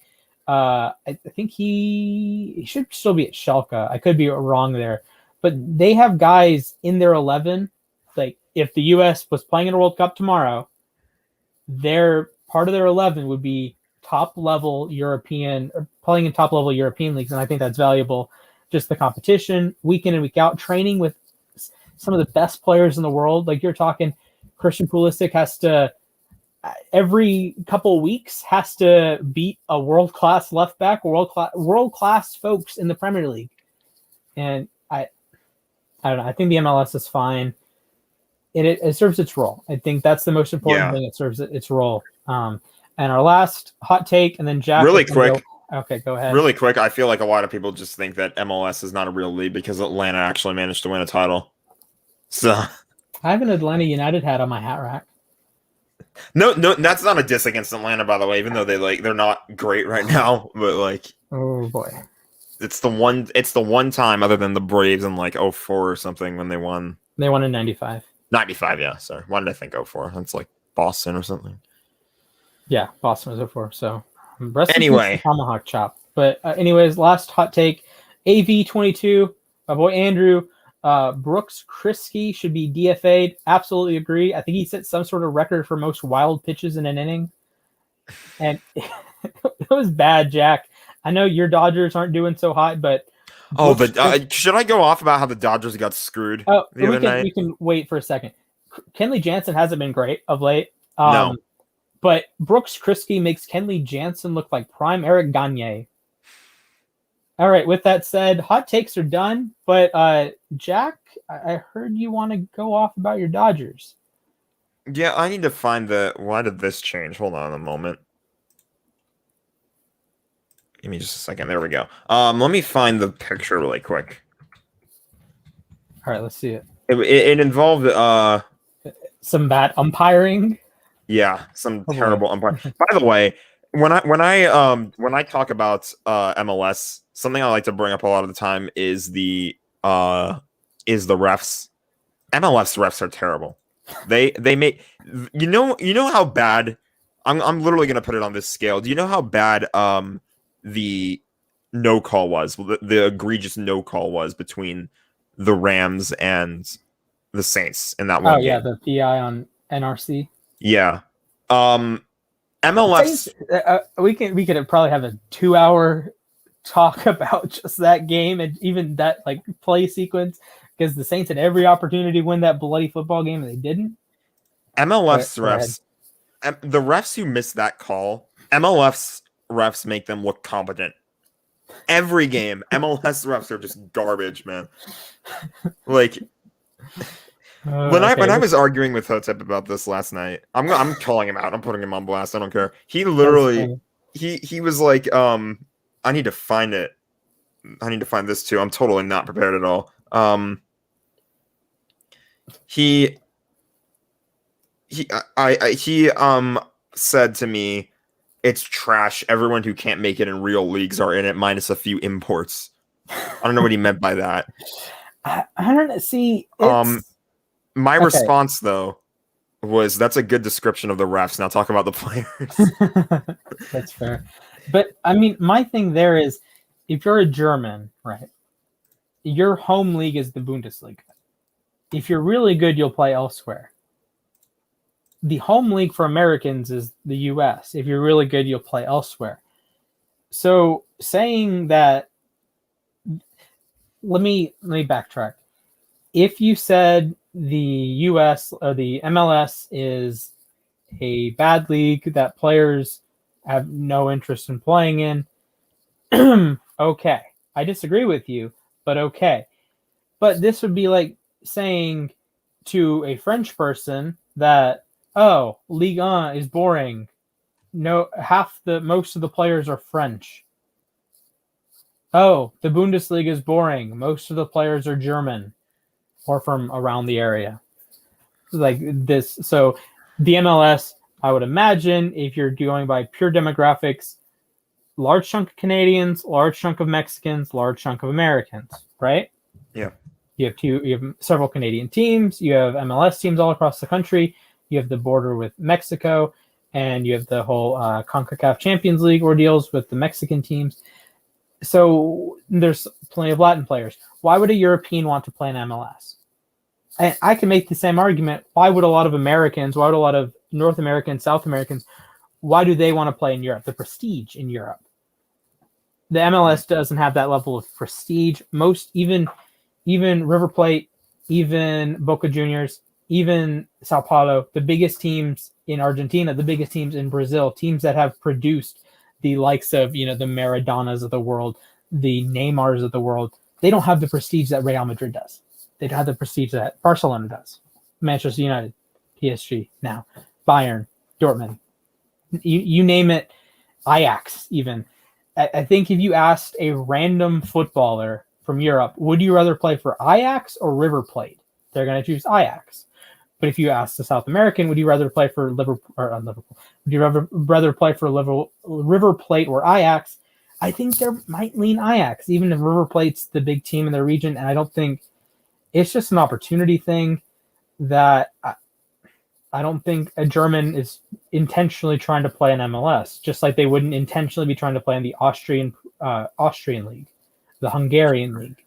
I think he should still be at Schalke. I could be wrong there. But they have guys in their 11. Like if the U.S. was playing in a World Cup tomorrow, their part of their 11 would be top-level European or playing in top-level European leagues, and I think that's valuable. Just the competition, week in and week out, training with some of the best players in the world. Like you're talking, Christian Pulisic has to every couple of weeks has to beat a world-class left back, world-class folks in the Premier League. And I don't know. I think the MLS is fine. It serves its role. I think that's the most important thing. It serves its role. And our last hot take, and then Jack. Really quick. Okay, go ahead. Really quick. I feel like a lot of people just think that MLS is not a real league because Atlanta actually managed to win a title. So I have an Atlanta United hat on my hat rack. No, that's not a diss against Atlanta, by the way. Even though they're not great right now, but like, oh boy, it's the one time other than the Braves in like 04 or something when they won. They won in 95. 95, yeah. Sorry, why did I think 04? That's like Boston or something. Yeah, Boston was 04. So anyway, tomahawk chop. But anyways, last hot take: AV22. My boy Andrew. Brooks Kriskie should be DFA'd. Absolutely agree. I think he set some sort of record for most wild pitches in an inning. And it was bad, Jack. I know your Dodgers aren't doing so hot, but... should I go off about how the Dodgers got screwed the other night? We can wait for a second. Kenley Jansen hasn't been great of late. No. But Brooks Kriskie makes Kenley Jansen look like prime Eric Gagne. All right, with that said, hot takes are done. But Jack, I heard you want to go off about your Dodgers. Yeah, I need to find why did this change? Hold on a moment. Give me just a second. There we go. Let me find the picture really quick. All right, let's see it. It involved some bad umpiring. Yeah, some terrible umpiring. By the way, when I talk about MLS, something I like to bring up a lot of the time is the refs. MLS refs are terrible. They make you know how bad. I'm literally gonna put it on this scale. Do you know how bad the no call was? The egregious no call was between the Rams and the Saints in that one. Oh yeah, the PI on NRC. Yeah. MLS. We could probably have a 2-hour talk about just that game and even that like play sequence because the Saints had every opportunity to win that bloody football game and they didn't. MLS refs, the refs who missed that call, MLS refs make them look competent. Every game, MLS refs are just garbage, man. Like. When I was arguing with Hotep about this last night, I'm calling him out. I'm putting him on blast. I don't care. He literally he was like, I need to find it. I need to find this too. I'm totally not prepared at all. He said to me, "It's trash. Everyone who can't make it in real leagues are in it, minus a few imports." I don't know what he meant by that. I don't know. See, my response, though, was that's a good description of the refs. Now talk about the players. That's fair. But, I mean, my thing there is, if you're a German, right, your home league is the Bundesliga. If you're really good, you'll play elsewhere. The home league for Americans is the U.S. If you're really good, you'll play elsewhere. So saying that, let me backtrack. If you said the U.S. or the MLS is a bad league that players have no interest in playing in, okay. I disagree with you, but okay. But this would be like saying to a French person that, oh, Ligue 1 is boring. No, most of the players are French. Oh, the Bundesliga is boring. Most of the players are German or from around the area. Like this. So the MLS, I would imagine, if you're going by pure demographics, large chunk of Canadians, large chunk of Mexicans, large chunk of Americans, right? Yeah. You have several Canadian teams. You have MLS teams all across the country. You have the border with Mexico, and you have the whole CONCACAF Champions League ordeals with the Mexican teams. So there's plenty of Latin players. Why would a European want to play in MLS? And I can make the same argument. Why would a lot of Americans, why would a lot of North Americans, South Americans, why do they want to play in Europe? The prestige in Europe. The MLS doesn't have that level of prestige. Most, even River Plate, even Boca Juniors, even Sao Paulo, the biggest teams in Argentina, the biggest teams in Brazil, teams that have produced the likes of, the Maradonas of the world, the Neymars of the world, they don't have the prestige that Real Madrid does. They don't have the prestige that Barcelona does. Manchester United, PSG now, Bayern, Dortmund, you name it, Ajax even. I think if you asked a random footballer from Europe, would you rather play for Ajax or River Plate? They're going to choose Ajax. But if you ask the South American, would you rather play for Liverpool? Would you rather play for River Plate or Ajax? I think they might lean Ajax, even if River Plate's the big team in their region. And I don't think it's just an opportunity thing that I don't think a German is intentionally trying to play in MLS, just like they wouldn't intentionally be trying to play in the Austrian league, the Hungarian league.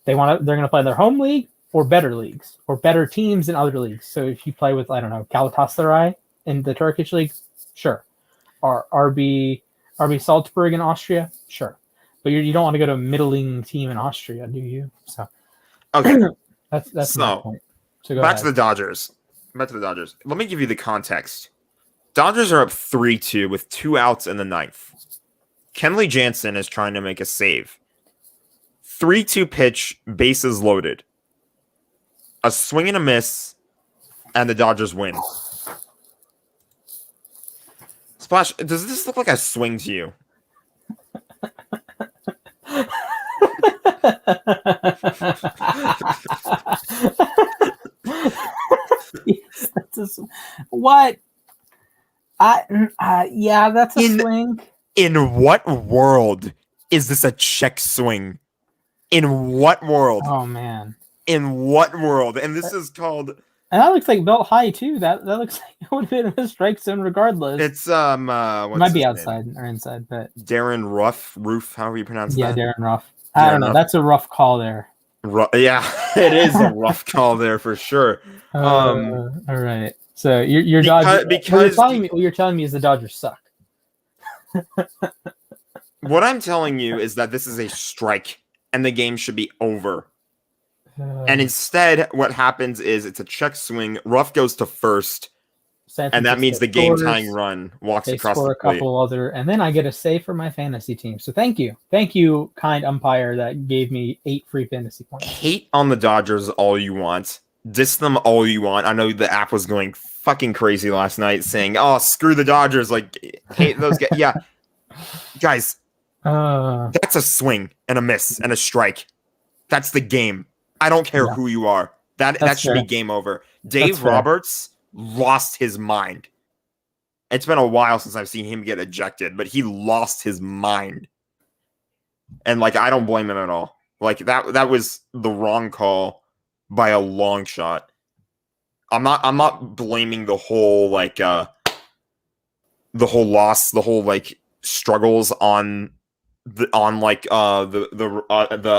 They're going to play in their home league or better leagues or better teams in other leagues. So if you play with, Galatasaray in the Turkish league, sure. Or RB Salzburg in Austria, sure. But you don't want to go to a middling team in Austria, do you? So okay, that's my point. So back to the Dodgers. Let me give you the context. Dodgers are up 3-2 with 2 outs in the 9th. Kenley Jansen is trying to make a save. 3-2 pitch, bases loaded. A swing and a miss, and the Dodgers win. Splash, does this look like a swing to you? What? Yeah, that's a swing. In what world is this a check swing? In what world? Oh man. In what world? And this is called. And that looks like belt high too. That looks like it would have been a strike zone regardless. It's it might be outside or inside, but Darren Roof, however you pronounce that. Yeah, Darren Ruff. I don't know. That's a rough call there. Yeah, it is a rough call there for sure. All right. So your Dodgers. Because what you're telling me is the Dodgers suck. What I'm telling you is that this is a strike, and the game should be over. And instead, what happens is it's a check swing. Ruff goes to first, and that means the game-tying run walks across the plate. A couple other, and then I get a save for my fantasy team. So thank you, kind umpire that gave me 8 free fantasy points. Hate on the Dodgers all you want, diss them all you want. I know the app was going fucking crazy last night, saying, "Oh, screw the Dodgers!" Like, hate those guys. Yeah, guys, that's a swing and a miss and a strike. That's the game. I don't care who you are. That should be game over. Dave Roberts lost his mind. It's been a while since I've seen him get ejected, but he lost his mind. And I don't blame him at all. That was the wrong call by a long shot. I'm not blaming the whole loss, the whole struggles on the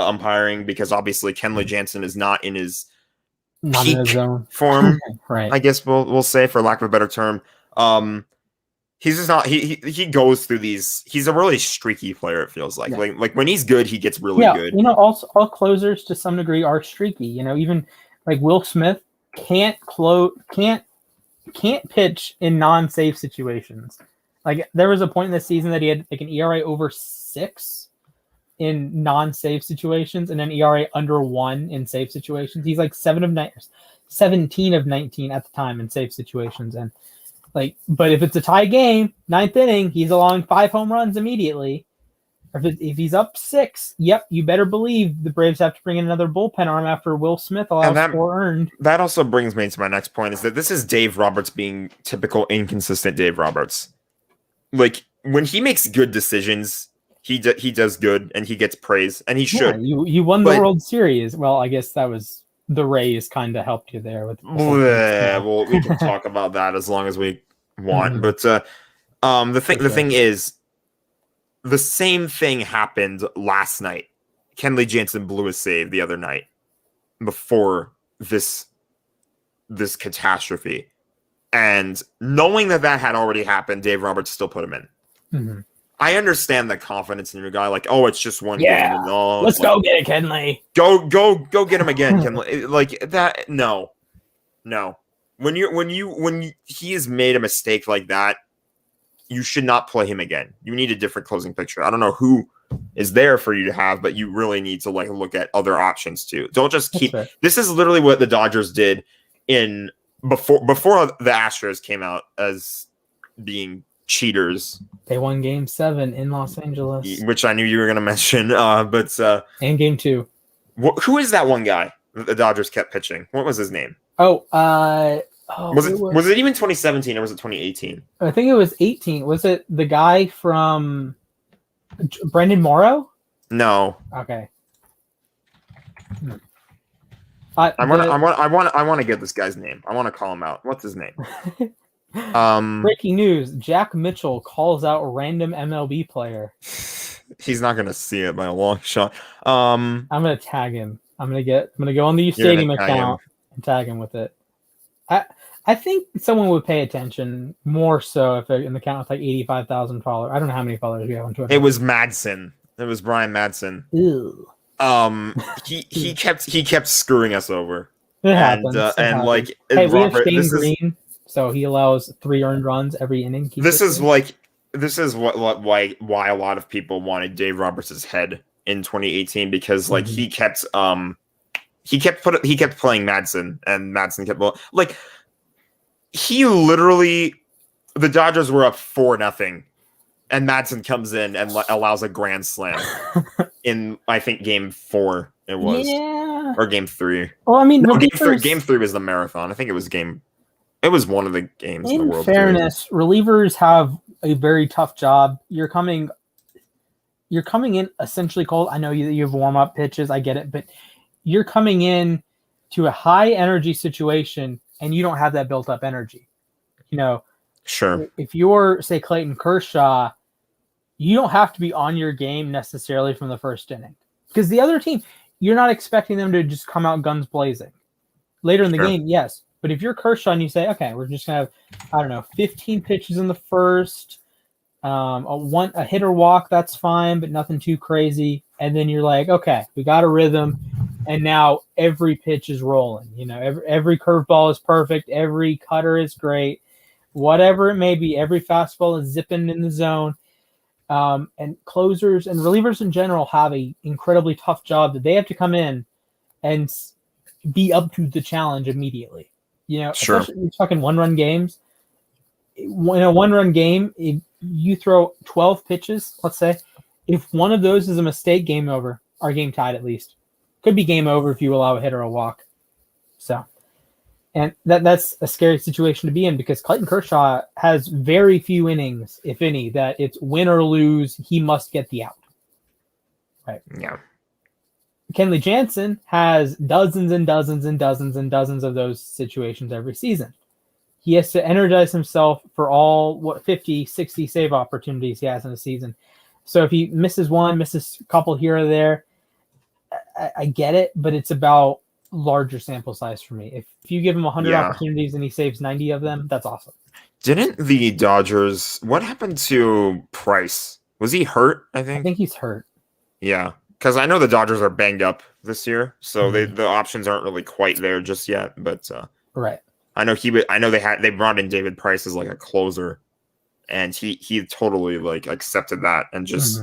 umpiring, because obviously Kenley Jansen is not in his peak form, right? I guess we'll say, for lack of a better term. He's just not. He goes through these. He's a really streaky player. It feels like when he's good, he gets really good. Also all closers to some degree are streaky. Even Will Smith can't pitch in non-safe situations. There was a point in the season that he had an ERA over 6 in non-safe situations and an ERA under 1 in safe situations. He's 17 of 19 at the time in safe situations. And but if it's a tie game, 9th inning, he's along 5 home runs immediately. Or if he's up 6, you better believe the Braves have to bring in another bullpen arm after Will Smith allows 4 earned. That also brings me to my next point, is that this is Dave Roberts being typical inconsistent Dave Roberts. When he makes good decisions, he does good and he gets praise, and he should. You won the World Series. Well, I guess that was the Rays kind of helped you there with. Well, we can talk about that as long as we want. But the thing is, the same thing happened last night. Kenley Jansen blew a save the other night before this catastrophe. And knowing that had already happened, Dave Roberts still put him in. I understand the confidence in your guy. Like, oh, it's just one game. And, let's go get it, Kenley. Go get him again, Kenley. Like that. No. When he has made a mistake like that, you should not play him again. You need a different closing picture. I don't know who is there for you to have, but you really need to like look at other options too. Don't just keep. This is literally what the Dodgers did before the Astros came out as being cheaters. They won Game 7 in Los Angeles, which I knew you were going to mention. But and Game 2. Who is that one guy that the Dodgers kept pitching? What was his name? Was it even 2017 or was it 2018? I think it was 18. Was it the guy from Brendan Morrow? No. Okay. I want to get this guy's name. I want to call him out. What's his name? Breaking news: Jack Mitchell calls out a random MLB player. He's not gonna see it by a long shot. I'm gonna tag him. I'm gonna go on the Stadium account and tag him with it. I think someone would pay attention more so if an account with like 85,000 followers. I don't know how many followers we have on Twitter. It was Madsen. It was Brian Madsen. Ew. He kept screwing us over. It happens. Like, hey, we have Shane Green, so he allows 3 earned runs every inning. This is why a lot of people wanted Dave Roberts' head in 2018 because like he kept playing Madsen and Madsen kept like he literally the Dodgers were up 4-0 and Madsen comes in and allows a grand slam in I think Game 4 it was or Game 3. Well, I mean, no, Game 3 was the marathon. I think it was one of the games in the World Series. In fairness, relievers have a very tough job. You're coming in essentially cold. I know you have warm-up pitches. I get it. But you're coming in to a high-energy situation, and you don't have that built-up energy. Sure. If you're, say, Clayton Kershaw, you don't have to be on your game necessarily from the first inning. Because the other team, you're not expecting them to just come out guns blazing. Later in the game, yes. But if you're Kershaw and you say, okay, we're just going to have, 15 pitches in the first, a hit or walk, that's fine, but nothing too crazy. And then you're like, okay, we got a rhythm. And now every pitch is rolling. Every curveball is perfect. Every cutter is great. Whatever it may be, every fastball is zipping in the zone. And closers and relievers in general have a incredibly tough job that they have to come in and be up to the challenge immediately. Sure. Especially you're talking 1-run games. In a 1-run game, if you throw 12 pitches, let's say, if one of those is a mistake, game over, or game tied at least. Could be game over if you allow a hit or a walk. So, and that's a scary situation to be in because Clayton Kershaw has very few innings, if any, that it's win or lose, he must get the out. Right. Yeah. Kenley Jansen has dozens and dozens and dozens and dozens of those situations every season. He has to energize himself for all 50, 60 save opportunities he has in a season. So if he misses one, misses a couple here or there, I get it, but it's about larger sample size for me. If you give him 100 opportunities and he saves 90 of them, that's awesome. Didn't the Dodgers, what happened to Price? Was he hurt, I think he's hurt. Yeah. Because I know the Dodgers are banged up this year, so the options aren't really quite there just yet. But right, I know they brought in David Price as like a closer, and he totally like accepted that and just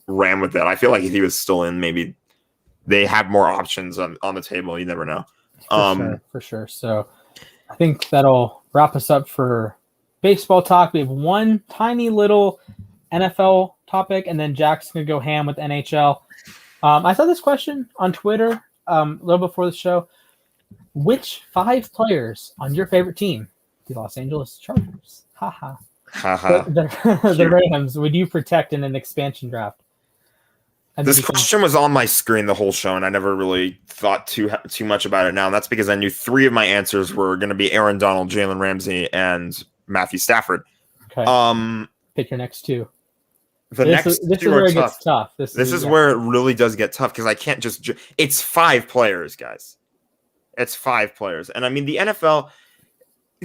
ran with it. I feel like if he was still in, maybe they have more options on the table. You never know. For sure. So I think that'll wrap us up for baseball talk. We have one tiny little NFL topic, and then Jack's gonna go ham with NHL. I saw this question on Twitter a little before the show. Which 5 players on your favorite team, the Los Angeles Chargers, the Rams, would you protect in an expansion draft? This question was on my screen the whole show, and I never really thought too much about it now. And that's because I knew 3 of my answers were going to be Aaron Donald, Jalen Ramsey, and Matthew Stafford. Okay. Pick your next 2. This is where it gets tough. This is where it really does get tough because I can't just. It's 5 players, guys. It's 5 players, and I mean the NFL.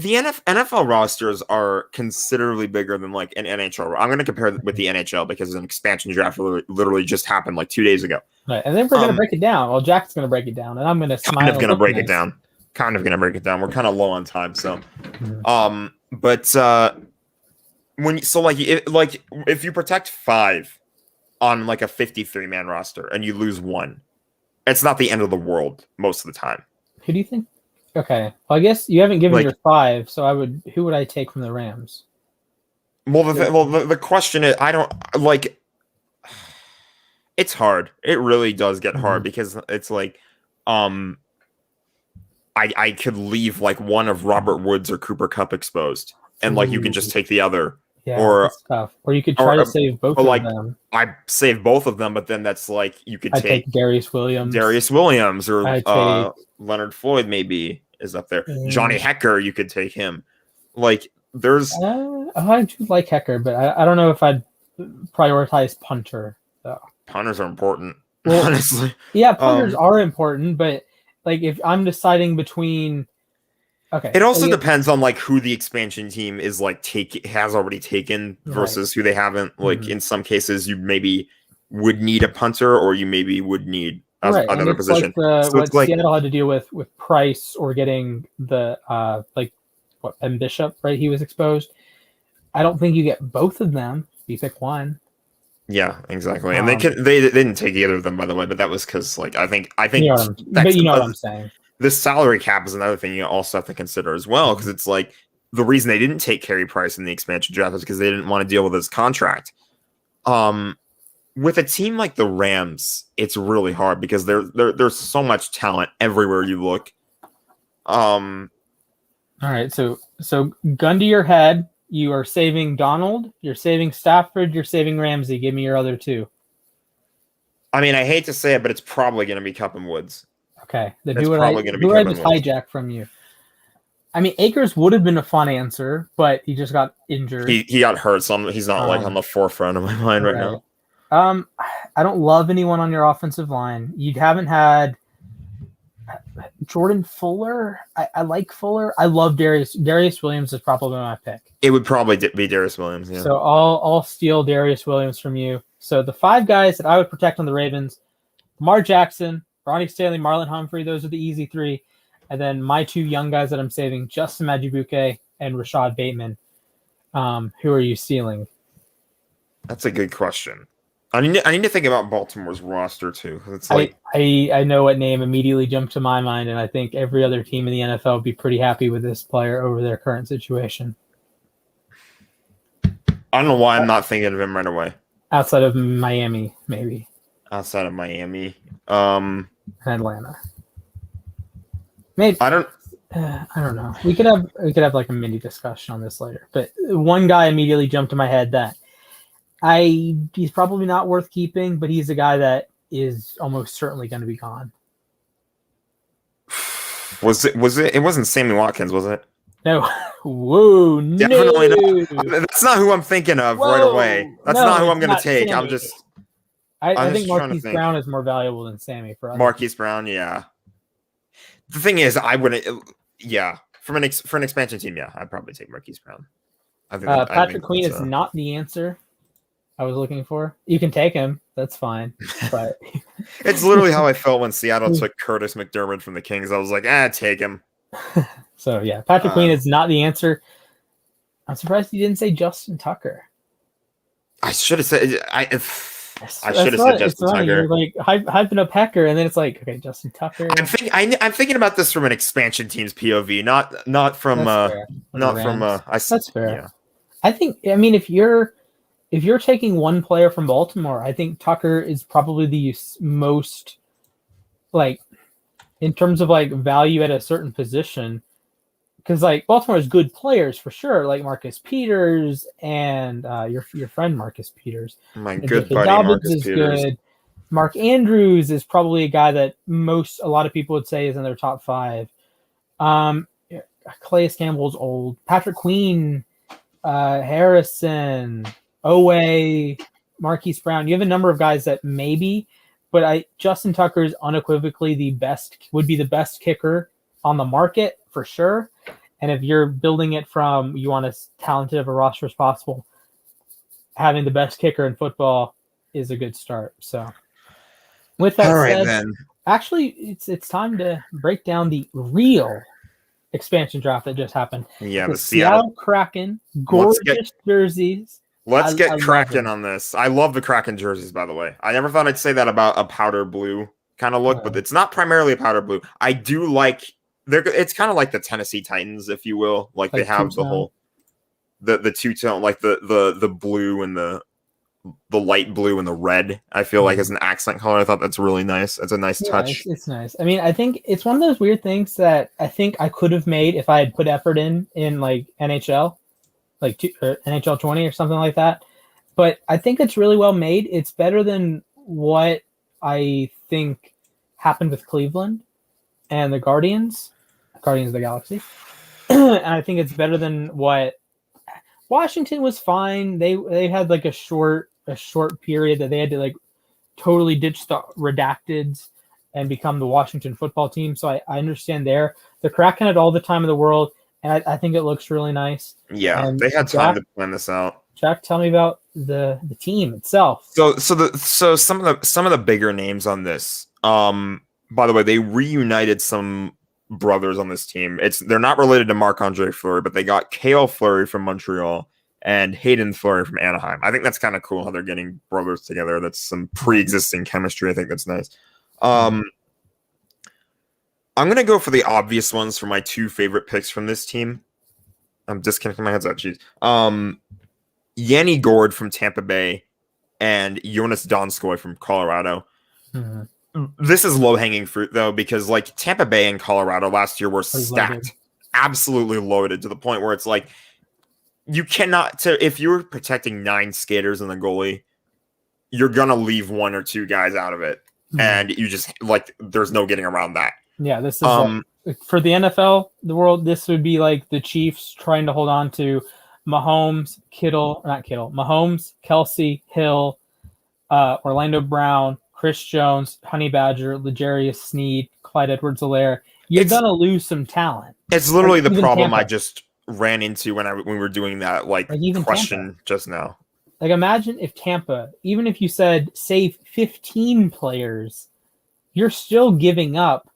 the NFL rosters are considerably bigger than like an NHL. I'm going to compare it with the NHL because an expansion draft literally just happened like 2 days ago. Right, and then we're going to break it down. Well, Jack's going to break it down, and I'm going to smile. Kind of going to break it down. We're kind of low on time, so. But if you protect 5 on like a 53-man roster and you lose 1, it's not the end of the world most of the time. Who do you think? Okay, well, I guess you haven't given your 5, so who would I take from the Rams? Well, the question is, I don't like. It's hard. It really does get hard because it's like, I could leave like one of Robert Woods or Cooper Kupp exposed, and like you can just take the other. Yeah, that's tough. Or you could try to save both of them. I save both of them, but then that's like you could take Darius Williams, or Leonard Floyd maybe is up there. Johnny Hecker, you could take him. Like there's, I do like Hecker, but I don't know if I'd prioritize punter though. Punters are important, honestly. Yeah, punters are important, but like if I'm deciding between. Okay. It also depends on like who the expansion team is like has already taken versus who they haven't. Like in some cases, you maybe would need a punter, or you maybe would need another position. Like what Seattle had to deal with Price or getting the Ben Bishop, right? He was exposed. I don't think you get both of them. You pick one. Yeah, exactly. And they didn't take either of them, by the way, but that was because like I think you know what I'm saying. The salary cap is another thing you also have to consider as well, because it's like the reason they didn't take Carey Price in the expansion draft is because they didn't want to deal with his contract. With a team like the Rams, it's really hard because there's so much talent everywhere you look. All right, so gun to your head, you are saving Donald, you're saving Stafford, you're saving Ramsey. Give me your other 2. I mean, I hate to say it, but it's probably going to be Kupp and Woods. Okay, then who would I just hijack from you? I mean, Akers would have been a fun answer, but he just got injured. He got hurt, so he's not like on the forefront of my mind right now. I don't love anyone on your offensive line. You haven't had Jordan Fuller. I like Fuller. I love Darius. Darius Williams is probably my pick. It would probably be Darius Williams. Yeah. So I'll steal Darius Williams from you. So the 5 guys that I would protect on the Ravens: Lamar Jackson, Ronnie Stanley, Marlon Humphrey. Those are the easy 3. And then my 2 young guys that I'm saving: Justin Madubuike and Rashod Bateman. Who are you stealing? That's a good question. I need to think about Baltimore's roster too. It's like I know what name immediately jumped to my mind, and I think every other team in the NFL would be pretty happy with this player over their current situation. I don't know why I'm not thinking of him right away. Outside of Miami, maybe. Outside of Miami, Atlanta. Maybe I don't know. We could have like a mini discussion on this later. But one guy immediately jumped to my head that he's probably not worth keeping, but he's a guy that is almost certainly going to be gone. Was it? It wasn't Sammy Watkins, was it? No. Whoa, definitely not. That's not who I'm thinking of right away. That's not who I'm going to take. Sammy. I think Marquise Brown is more valuable than Sammy for us. Marquise Brown, yeah. The thing is, I wouldn't. Yeah, for an expansion team, yeah, I'd probably take Marquise Brown. Patrick Queen is not the answer I was looking for. You can take him, that's fine. But it's literally how I felt when Seattle took Curtis McDermott from the Kings. I was like, take him. So yeah, Patrick Queen is not the answer. I'm surprised you didn't say Justin Tucker. I should have said. I should have said Justin Tucker. You're like hyping up Hecker, and then it's like, okay, Justin Tucker. I'm thinking about this from an expansion team's POV, not from That's fair. Yeah. I mean, if you're taking one player from Baltimore, I think Tucker is probably the most, like, in terms of like value at a certain position, because like Baltimore has good players for sure, like Marcus Peters and your friend Marcus Peters. My good buddy Marcus Peters. Good. Mark Andrews is probably a guy that a lot of people would say is in their top 5. Calais Campbell's old. Patrick Queen, Harrison, Owe, Marquise Brown. You have a number of guys that maybe, but Justin Tucker is unequivocally would be the best kicker on the market for sure. And if you're building it from you want as talented of a roster as possible, having the best kicker in football is a good start. So with that said, then. Actually, it's time to break down the real expansion draft that just happened. Yeah, the Seattle Kraken, gorgeous jerseys. Let's get Kraken on this. I love the Kraken jerseys, by the way. I never thought I'd say that about a powder blue kind of look, but it's not primarily a powder blue. I do like it's kind of like the Tennessee Titans, if you will. Like they have the whole the two-tone, like the blue and the light blue and the red, I feel like as an accent color. I thought that's really nice. It's a nice touch. It's nice. I mean, I think it's one of those weird things that I think I could have made if I had put effort in like NHL, like NHL 20 or something like that. But I think it's really well made. It's better than what I think happened with Cleveland and the Guardians of the Galaxy. And I think it's better than what Washington was fine. They had like a short period that they had to like totally ditch the redacteds and become the Washington football team. So I understand there. The Kraken had all the time in the world, and I think it looks really nice. Yeah, and they had time to plan this out. Jack, tell me about the team itself. So some of the bigger names on this. By the way, they reunited some brothers on this team. They're not related to Marc-Andre Fleury, but they got Cale Fleury from Montreal and Hayden Fleury from Anaheim. I think that's kind of cool how they're getting brothers together. That's some pre-existing chemistry. I think that's nice. I'm going to go for the obvious ones for my two favorite picks from this team. I'm disconnecting my headset. Jeez. Yanni Gourde from Tampa Bay and Jonas Donskoy from Colorado. Mm-hmm. This is low-hanging fruit, though, because like Tampa Bay and Colorado last year were stacked, absolutely loaded to the point where it's like you cannot. If you're protecting 9 skaters and the goalie, you're gonna leave 1 or 2 guys out of it, and you just like there's no getting around that. Yeah, this is for the NFL, the world. This would be like the Chiefs trying to hold on to Mahomes, Mahomes, Kelsey, Hill, Orlando Brown, Chris Jones, Honey Badger, L'Jarius Sneed, Clyde Edwards-Helaire. You're going to lose some talent. It's literally the problem I just ran into when we were doing that question Tampa. Just now. Like imagine if Tampa, even if you said save 15 players, you're still giving up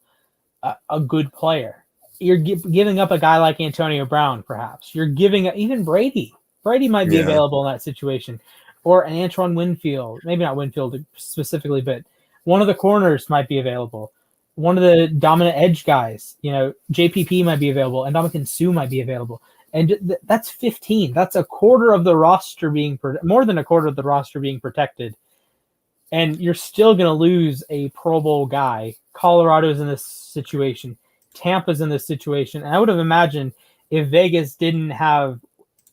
a good player. You're giving up a guy like Antonio Brown, perhaps. You're giving up even Brady. Brady might be available in that situation. Or an Antoine Winfield, maybe not Winfield specifically, but one of the corners might be available. One of the dominant edge guys, JPP might be available, and Ndamukong Suh might be available. And that's 15. That's a quarter of the roster more than a quarter of the roster being protected. And you're still going to lose a Pro Bowl guy. Colorado's in this situation. Tampa's in this situation. And I would have imagined if Vegas didn't have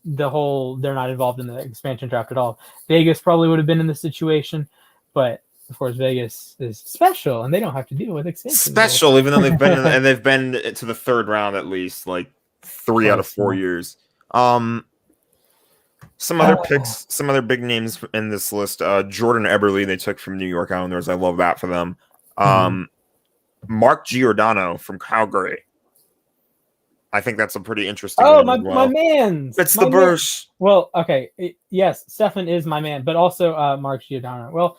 they're not involved in the expansion draft at all. Vegas probably would have been in the situation, but of course Vegas is special and they don't have to deal with expansion. Special, even though they've been to the 3rd round at least, like 3 out of 4 years. Some other picks, some other big names in this list. Jordan Eberle they took from New York Islanders. I love that for them. Mark Giordano from Calgary. I think that's a pretty interesting. Oh, my man! It's the Bursch. Well, okay, yes, Stefan is my man, but also Mark Giordano. Well,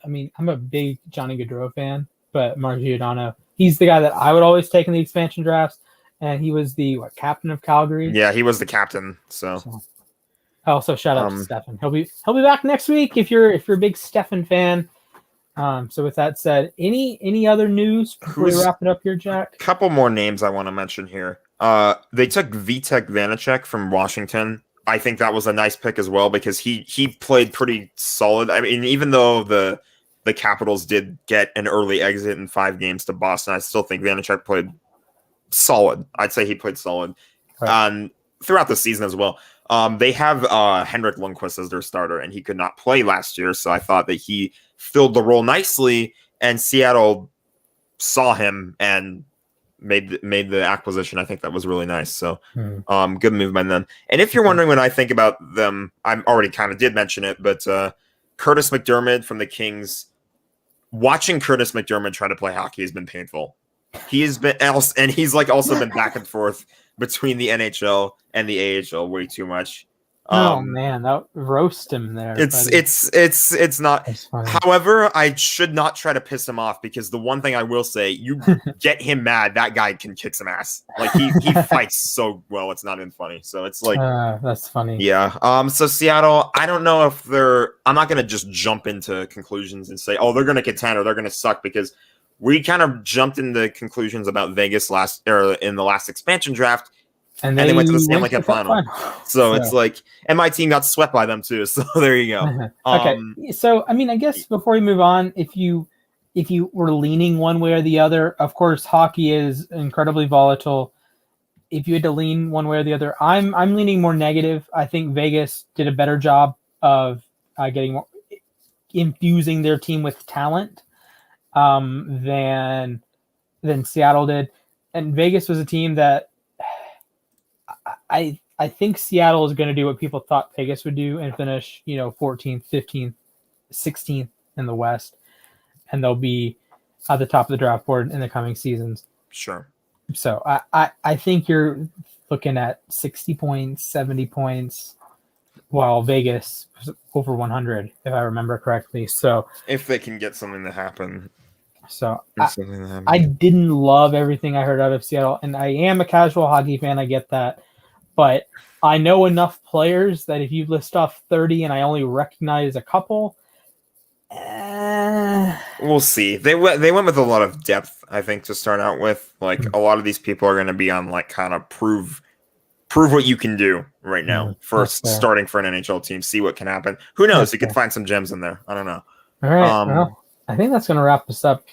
I mean, I'm a big Johnny Gaudreau fan, but Mark Giordano, he's the guy that I would always take in the expansion drafts, and he was the captain of Calgary. Yeah, he was the captain. So. Also, shout out to Stefan. He'll be back next week if you're a big Stefan fan. So with that said, any other news before we wrap it up here, Jack? A couple more names I want to mention here. They took Vitek Vanacek from Washington. I think that was a nice pick as well because he played pretty solid. I mean, even though the Capitals did get an early exit in 5 games to Boston, I still think Vanacek played solid. I'd say he played solid throughout the season as well. They have Henrik Lundqvist as their starter, and he could not play last year, so I thought that he filled the role nicely, and Seattle saw him and made the acquisition. I think that was really nice. So good move by them. And if you're wondering what I think about them, I already kind of did mention it, but Curtis McDermott from the Kings, watching Curtis McDermott try to play hockey has been painful. He has been else, and he's like also been back and forth between the NHL and the AHL way too much. Oh man, that roast him there. It's not. However, I should not try to piss him off because the one thing I will say, you get him mad, that guy can kick some ass. Like he fights so well, it's not even funny. So it's like that's funny. Yeah. So Seattle, I don't know if I'm not gonna just jump into conclusions and say, oh, they're gonna contend or they're gonna suck, because we kind of jumped into conclusions about Vegas in the last expansion draft. And they went to the Stanley Cup final. So it's like, and my team got swept by them too. So there you go. Okay. So, I mean, I guess before we move on, if you were leaning one way or the other, of course, hockey is incredibly volatile. If you had to lean one way or the other, I'm leaning more negative. I think Vegas did a better job of infusing their team with talent than Seattle did. And Vegas was a team that I think Seattle is going to do what people thought Vegas would do and finish, 14th, 15th, 16th in the West, and they'll be at the top of the draft board in the coming seasons. Sure. So I think you're looking at 60 points, 70 points, while Vegas was over 100, if I remember correctly. So if they can get something to happen. So I didn't love everything I heard out of Seattle, and I am a casual hockey fan. I get that. But I know enough players that if you list off 30 and I only recognize a couple, we'll see. They went with a lot of depth, I think, to start out with. Like a lot of these people are going to be on like kind of prove what you can do right now first, starting for an NHL team. See what can happen. Who knows? You could find some gems in there. I don't know. All right. Well, I think that's going to wrap us up.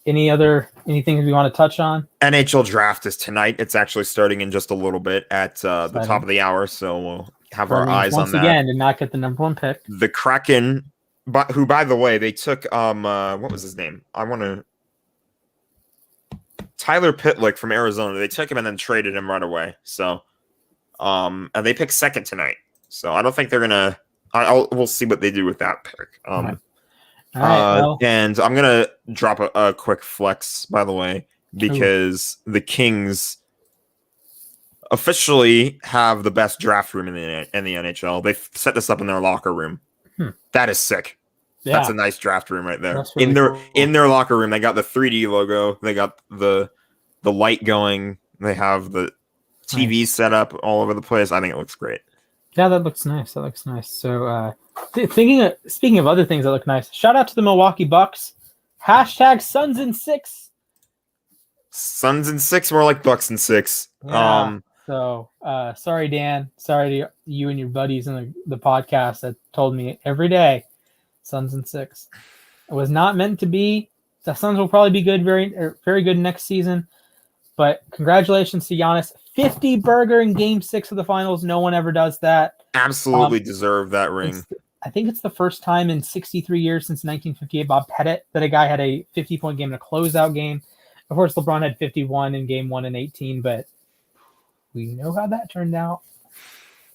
Anything we want to touch on? NHL draft is tonight. It's actually starting in just a little bit at the top of the hour, so we'll have our eyes on that. Once again, did not get the number one pick. The Kraken, who, by the way, they took what was his name? Tyler Pitlick from Arizona. They took him and then traded him right away. So, and they picked second tonight. So I don't think they're gonna. We'll see what they do with that pick. Right, and I'm gonna drop a quick flex, by the way, because the Kings officially have the best draft room in the NHL. They've set this up in their locker room. That is sick. Yeah. That's a nice draft room right there. Really in their locker room, they got the 3D logo. They got the light going. They have the TV set up all over the place. I think it looks great. Yeah, that looks nice. So, speaking of other things that look nice, shout out to the Milwaukee Bucks. # Suns in 6. Suns in 6, more like Bucks in 6. Yeah. Sorry, Dan. Sorry to you and your buddies in the podcast that told me every day, Suns in 6. It was not meant to be. The Suns will probably be good, very good next season. But congratulations to Giannis. 50 burger in Game 6 of the finals. No one ever does that. Absolutely deserve that ring. I think it's the first time in 63 years since 1958 Bob Pettit that a guy had a 50-point game in a closeout game. Of course, LeBron had 51 in Game 1 and 18, but we know how that turned out.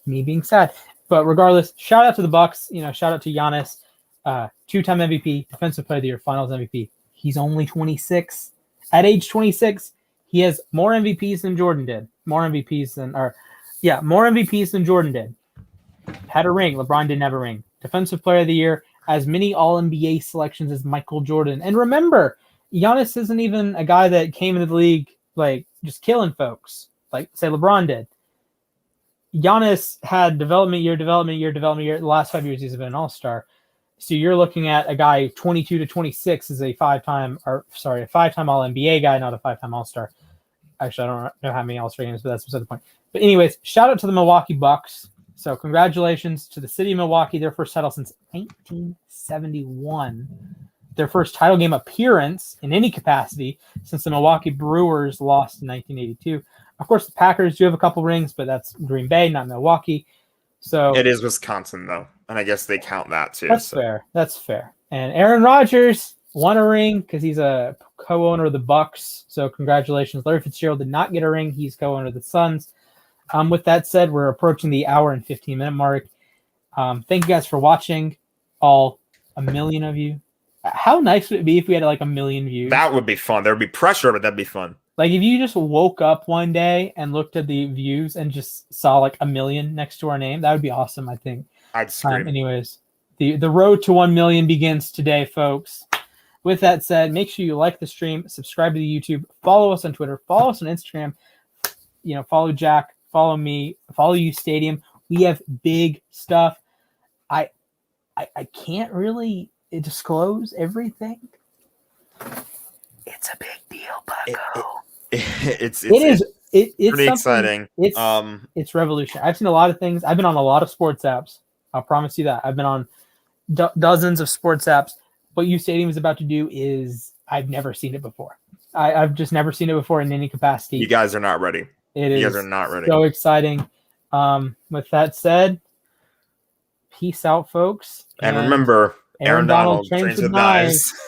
Me being sad. But regardless, shout out to the Bucks. Shout out to Giannis, 2-time MVP, Defensive Player of the Year, Finals MVP. He's only 26. At age 26, he has more MVPs than Jordan did. More MVPs than Jordan did. Had a ring. LeBron didn't have a ring. Defensive Player of the Year, as many All-NBA selections as Michael Jordan. And remember, Giannis isn't even a guy that came into the league like just killing folks, like say LeBron did. Giannis had development year. The last 5 years he's been an All-Star. So you're looking at a guy 22 to 26 is a five-time All-NBA guy, not a 5-time All-Star. Actually, I don't know how many All-Star games, but that's beside the point. But anyways, shout out to the Milwaukee Bucks. So congratulations to the city of Milwaukee, their first title since 1971. Their first title game appearance in any capacity since the Milwaukee Brewers lost in 1982. Of course, the Packers do have a couple rings, but that's Green Bay, not Milwaukee. So it is Wisconsin, though, and I guess they count that too. That's fair. And Aaron Rodgers won a ring because he's a co-owner of the Bucks. So congratulations. Larry Fitzgerald did not get a ring. He's co-owner of the Suns. With that said, we're approaching the hour and 15-minute mark. Thank you guys for watching, all 1 million of you. How nice would it be if we had like 1 million views? That would be fun. There would be pressure, but that'd be fun. Like if you just woke up one day and looked at the views and just saw like 1 million next to our name, that would be awesome, I think. I'd scream. Anyways, the road to 1 million begins today, folks. With that said, make sure you like the stream, subscribe to the YouTube, follow us on Twitter, follow us on Instagram, follow Jack, follow me, follow you Stadium. We have big stuff. I can't really disclose everything. It's a big deal, Bucko. It's pretty exciting. It's revolutionary. I've seen a lot of things. I've been on a lot of sports apps. I'll promise you that. I've been on dozens of sports apps. What U Stadium is about to do is I've never seen it before. I've just never seen it before in any capacity. You guys are not ready. You guys are not ready. So exciting. With that said, peace out, folks. And remember, Aaron Donald trains with knives.